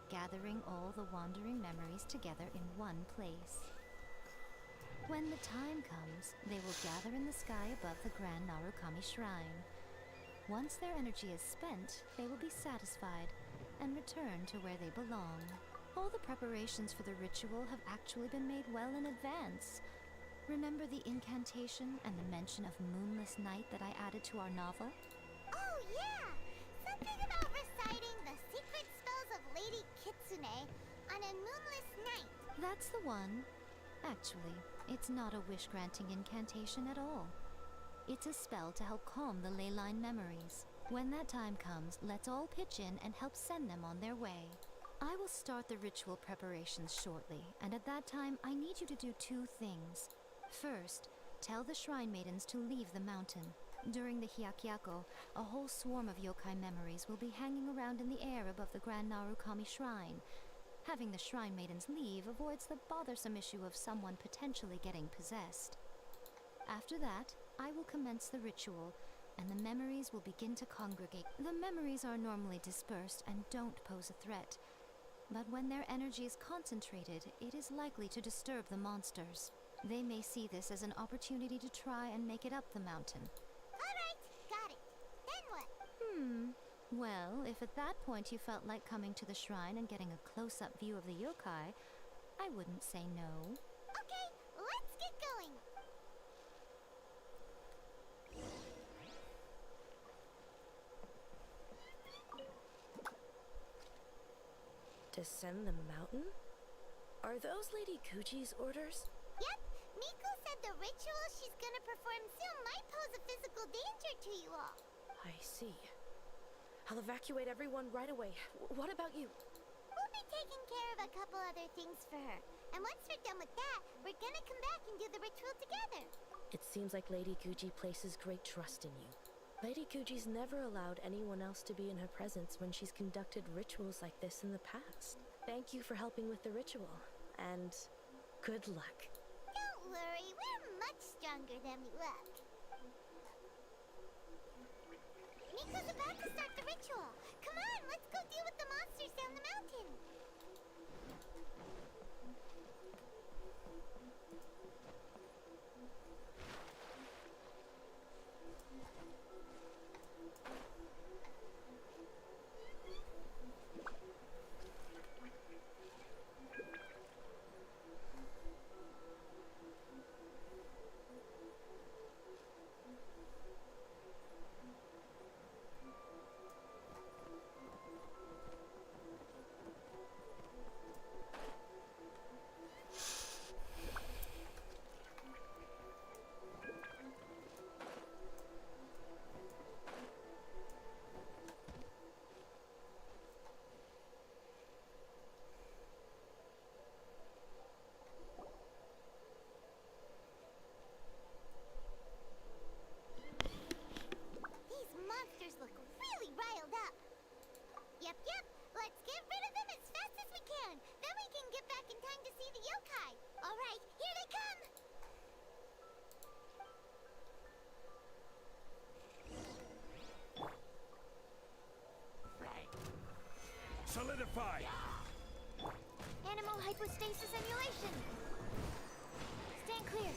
gathering all the wandering memories together in one place. When the time comes, they will gather in the sky above the Grand Narukami Shrine. Once their energy is spent, they will be satisfied and return to where they belong. All the preparations for the ritual have actually been made well in advance. Remember the incantation and the mention of Moonless Night that I added to our novel? Oh, yeah! Something about reciting the secret spells of Lady Kitsune on a moonless night. That's the one. Actually, it's not a wish-granting incantation at all. It's a spell to help calm the ley line memories. When that time comes, let's all pitch in and help send them on their way. I will start the ritual preparations shortly, and at that time, I need you to do two things. First, tell the shrine maidens to leave the mountain. During the Hyakyako, a whole swarm of yokai memories will be hanging around in the air above the Grand Narukami Shrine. Having the shrine maidens leave avoids the bothersome issue of someone potentially getting possessed. After that, I will commence the ritual, and the memories will begin to congregate. The memories are normally dispersed and don't pose a threat, but when their energy is concentrated, it is likely to disturb the monsters. They may see this as an opportunity to try and make it up the mountain. Alright, got it. Then what? Well, if at that point you felt like coming to the shrine and getting a close-up view of the yokai, I wouldn't say no. Okay, let's get going. Descend the mountain? Are those Lady Kuji's orders? Yep, Miku said the ritual she's gonna perform soon might pose a physical danger to you all. I see. I'll evacuate everyone right away. What about you? We'll be taking care of a couple other things for her. And once we're done with that, we're gonna come back and do the ritual together. It seems like Lady Guji places great trust in you. Lady Guji's never allowed anyone else to be in her presence when she's conducted rituals like this in the past. Thank you for helping with the ritual, and good luck. Don't worry, we're much stronger than we look. Miko's about to start the ritual. Come on, let's go deal with the monsters down the mountain. Yep, let's get rid of them as fast as we can. Then we can get back in time to see the yokai. All right, here they come. Solidify! Animal hypostasis emulation. Stand clear.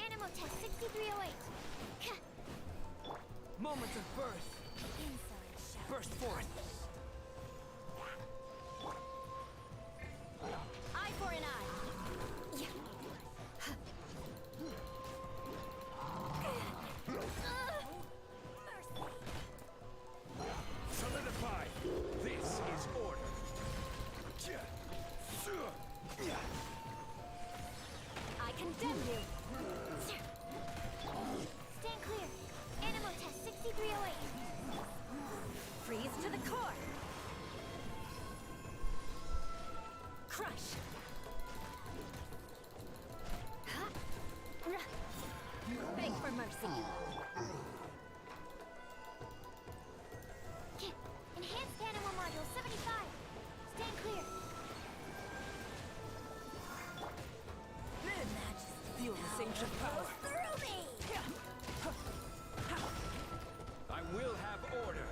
Animal test 6308. Moments of birth. Burst forth. Eye for an eye. Solidify! This is order! I condemn you. Stand clear. Animal test 6308. Freeze to the core. Crush. Beg for mercy. Enhanced animal module 75. Stand clear. Feel this ancient power. Through me. will have order.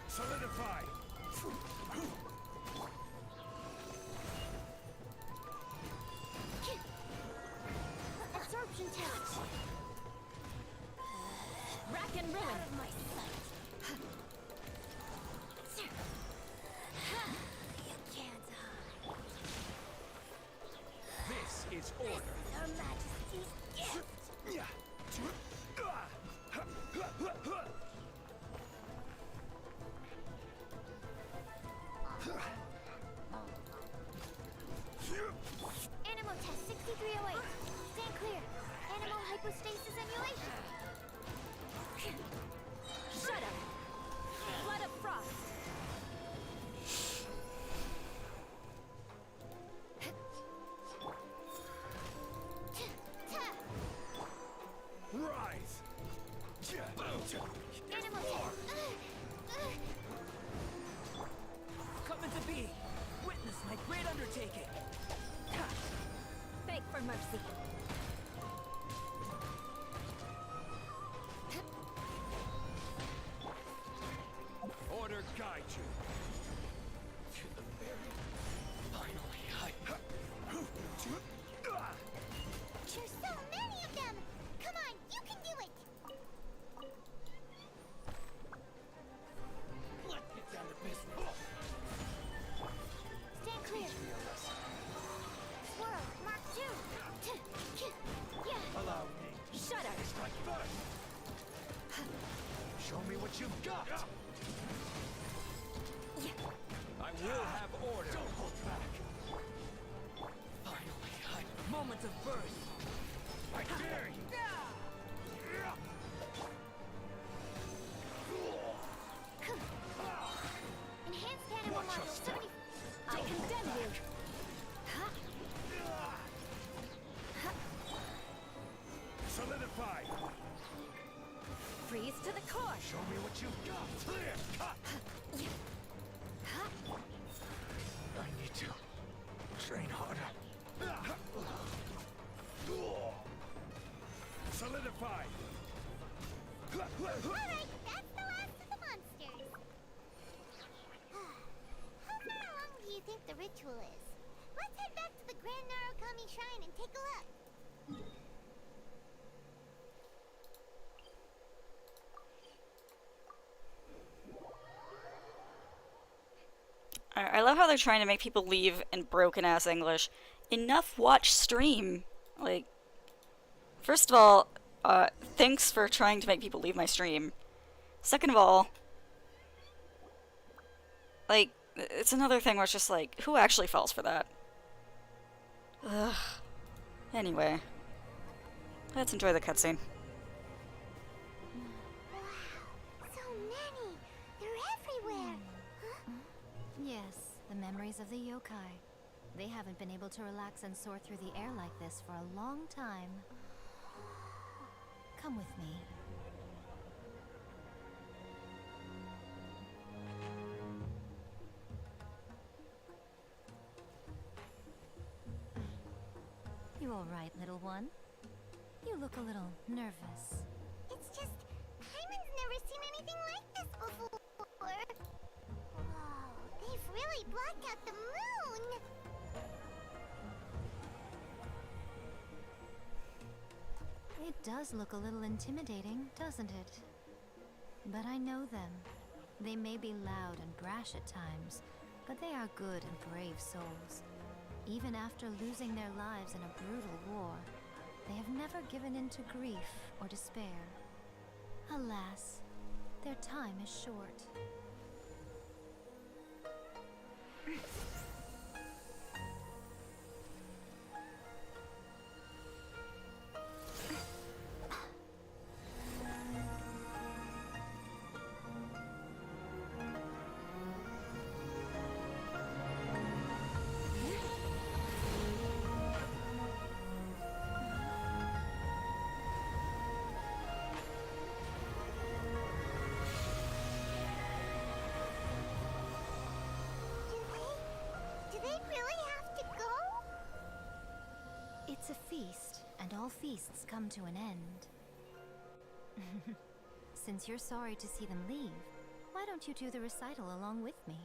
Solidify! Absorption test. Rack and ruin. Out of my sight. You can't hide. This is order. Her Majesty's gift. Animal test 6308. Stand clear. Animal hypostasis emulation. Shut up. Flood of frost. Rise! Animal Coming to be. Witness my great undertaking. Beg for mercy. Order guide you. To the very finally There's so many of them! Come on, you can do it! Let's get down to business. Stand clear. Swirl, Mark 2. Yeah. Allow me. Shut up. Strike first. Show me what you've got. I will have order. Don't hold back. Finally, Moment of birth. I dare you. Enhanced animal Watch your module step. 70. I condemn you. Solidify. Freeze to the core. Show me what you've got. Clear cut. I need to train harder. Solidify. Alright, that's the last of the monsters. How far along do you think the ritual is? Let's head back to the Grand Narukami Shrine and take a look. I love how they're trying to make people leave in broken ass English. Enough watch stream. Like, first of all, thanks for trying to make people leave my stream. Second of all, like, it's another thing where it's just like, who actually falls for that? Ugh. Anyway, let's enjoy the cutscene. So many! They're everywhere! Yes, the memories of the yokai. They haven't been able to relax and soar through the air like this for a long time. Come with me. You all right, little one? You look a little nervous. It's just, Hyman's never seen anything like this before. Whoa, they've really blocked out the moon! It does look a little intimidating, doesn't it? But I know them. They may be loud and brash at times, but they are good and brave souls. Even after losing their lives in a brutal war, they have never given in to grief or despair. Alas, their time is short. Do they really have to go? It's a feast, and all feasts come to an end. since you're sorry to see them leave, why don't you do the recital along with me?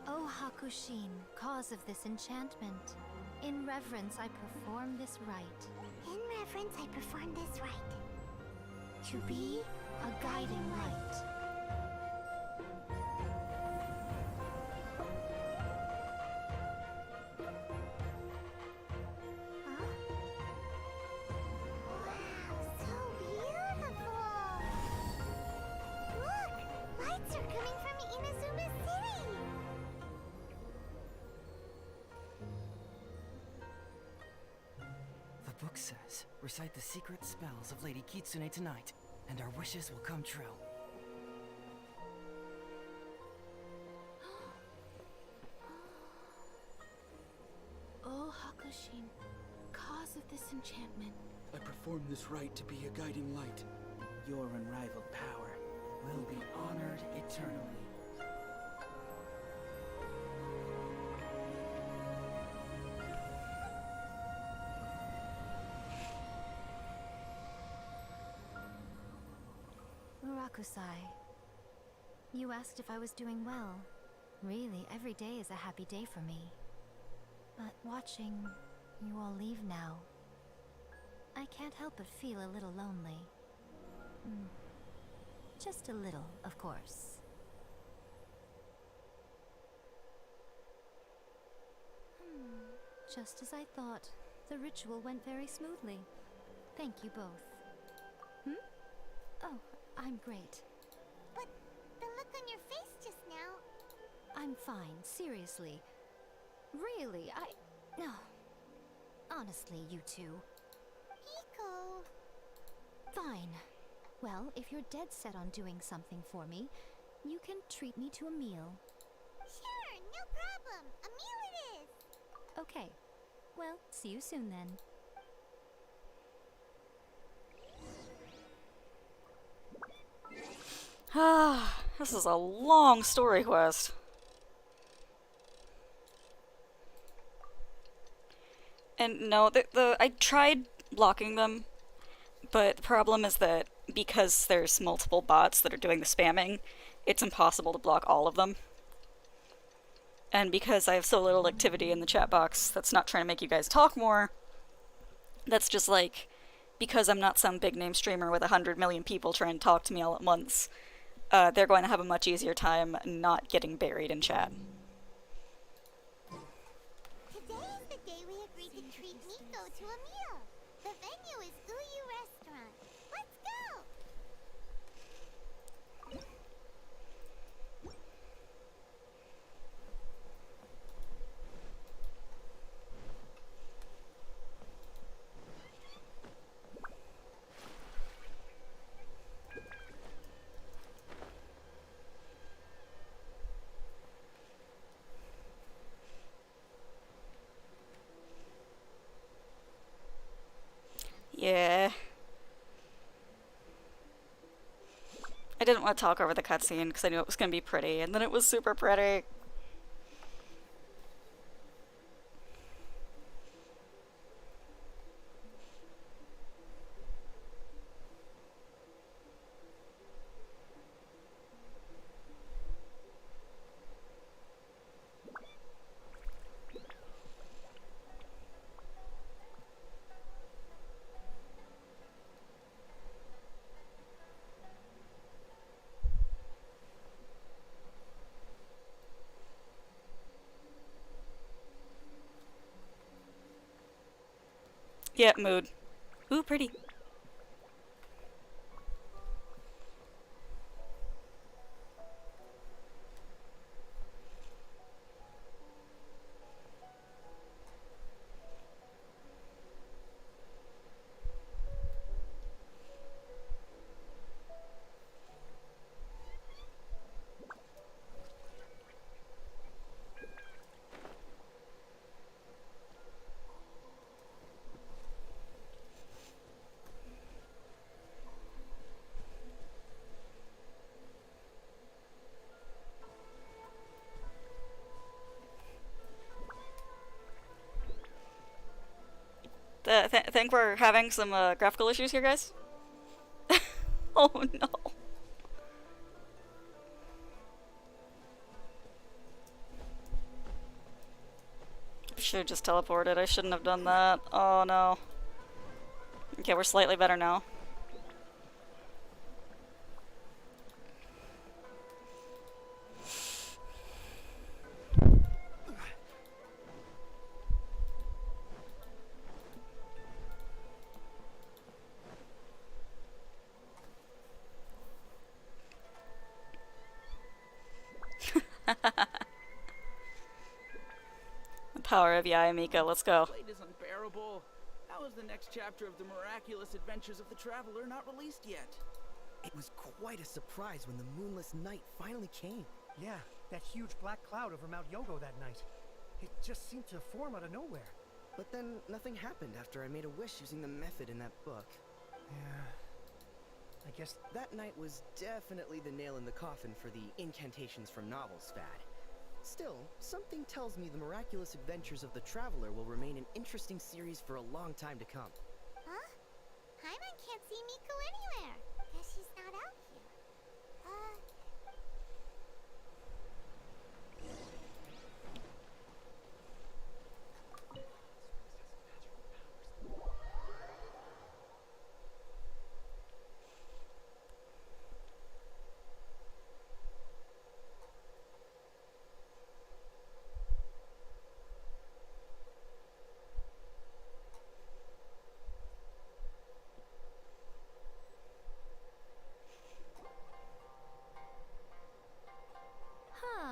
O Hakushin, cause of this enchantment, in reverence I perform this rite. In reverence, I perform this rite. To be a guiding light. Lights are coming from Inazuma City! The book says, recite the secret spells of Lady Kitsune tonight, and our wishes will come true. O Hakushin, cause of this enchantment. I perform this rite to be a guiding light. Your unrivaled power will be honored eternally. Murakusai, you asked if I was doing well. Really, every day is a happy day for me. But watching you all leave now, I can't help but feel a little lonely. Just a little, of course. Just as I thought, the ritual went very smoothly. Thank you both. Oh, I'm great. But the look on your face just now... I'm fine, seriously. Really, No. Honestly, you two. Hiko... Fine. Well, if you're dead set on doing something for me, you can treat me to a meal. Sure, no problem. A meal it is. Okay. Well, see you soon then. Ah, this is a long story quest. And no, I tried blocking them, but the problem is that because there's multiple bots that are doing the spamming, it's impossible to block all of them. And because I have so little activity in the chat box that's not trying to make you guys talk more, that's just like, because I'm not some big name streamer with 100 million people trying to talk to me all at once, they're going to have a much easier time not getting buried in chat. Today is the day we agreed to treat Nico to a meal. The venue is Uyu Restaurant. Let's go! Yeah. I didn't want to talk over the cutscene because I knew it was going to be pretty, and then it was super pretty. Yeah, mood. Ooh, pretty. Think we're having some graphical issues here, guys? Oh no. Should have just teleported. I shouldn't have done that. Oh no. Okay, we're slightly better now. The power of Yayamika, let's go. The blade is unbearable. How is the next chapter of the miraculous adventures of the Traveler not released yet? It was quite a surprise when the moonless night finally came. Yeah, that huge black cloud over Mount Yogo that night. It just seemed to form out of nowhere. But then nothing happened after I made a wish using the method in that book. Yeah. I guess that night was definitely the nail in the coffin for the incantations from novels fad. Still, something tells me the miraculous adventures of the Traveler will remain an interesting series for a long time to come. Huh? Paimon can't see Miko anywhere. Guess she's not out here.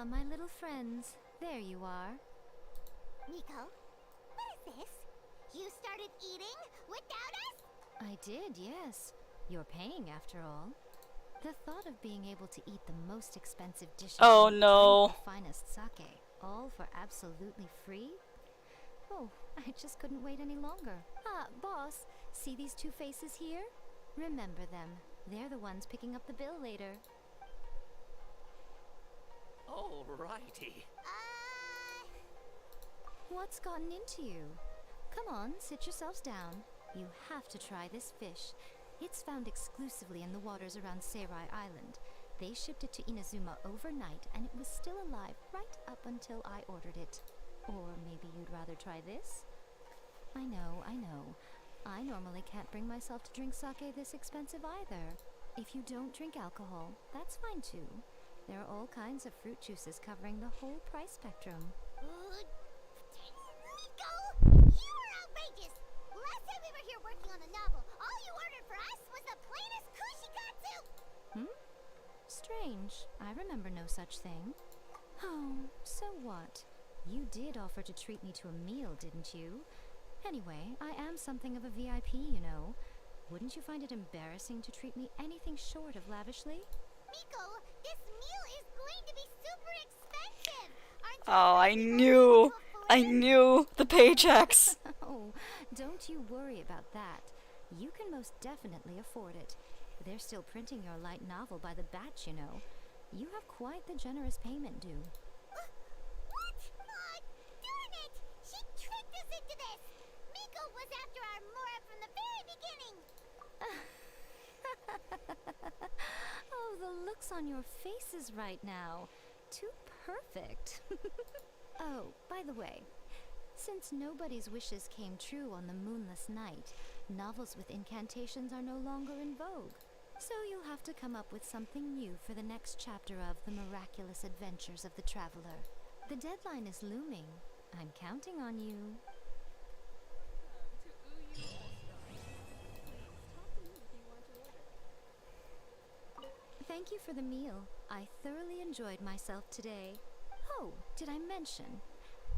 My little friends. There you are. Miko, what is this? You started eating without us? I did, yes. You're paying after all. The thought of being able to eat the most expensive dishes Oh and no. drink the finest sake, all for absolutely free? Oh, I just couldn't wait any longer. Ah, boss, see these two faces here? Remember them. They're the ones picking up the bill later. Alrighty. What's gotten into you? Come on, sit yourselves down. You have to try this fish. It's found exclusively in the waters around Seirai Island. They shipped it to Inazuma overnight, and it was still alive right up until I ordered it. Or maybe you'd rather try this? I know. I normally can't bring myself to drink sake this expensive either. If you don't drink alcohol, that's fine too. There are all kinds of fruit juices covering the whole price spectrum. Miko! You are outrageous! Last time we were here working on the novel, all you ordered for us was the plainest kushikatsu! Strange. I remember no such thing. Oh, so what? You did offer to treat me to a meal, didn't you? Anyway, I am something of a VIP, you know. Wouldn't you find it embarrassing to treat me anything short of lavishly? Miko, this meal is going to be super expensive! Oh, I knew the paychecks. Oh, don't you worry about that. You can most definitely afford it. They're still printing your light novel by the batch, you know. You have quite the generous payment due. What? Darn it! She tricked us into this! Miko was after our Mora from the very beginning! Oh, the looks on your faces right now. Too perfect. Oh, by the way, since nobody's wishes came true on the moonless night, novels with incantations are no longer in vogue. So you'll have to come up with something new for the next chapter of The Miraculous Adventures of the Traveler. The deadline is looming. I'm counting on you. Thank you for the meal. I thoroughly enjoyed myself today. Oh, did I mention?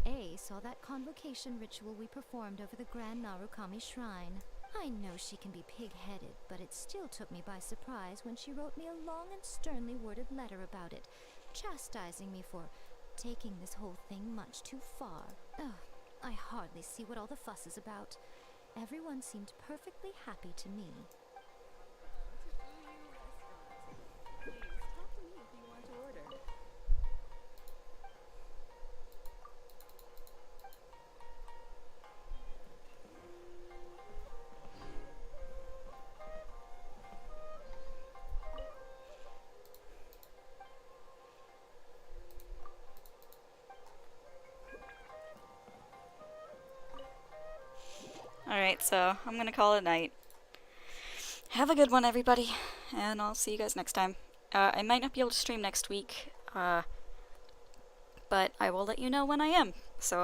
A saw that convocation ritual we performed over the Grand Narukami Shrine. I know she can be pig-headed, but it still took me by surprise when she wrote me a long and sternly worded letter about it, chastising me for taking this whole thing much too far. Ugh, I hardly see what all the fuss is about. Everyone seemed perfectly happy to me. Alright, so I'm gonna call it a night. Have a good one, everybody, and I'll see you guys next time. I might not be able to stream next week, but I will let you know when I am.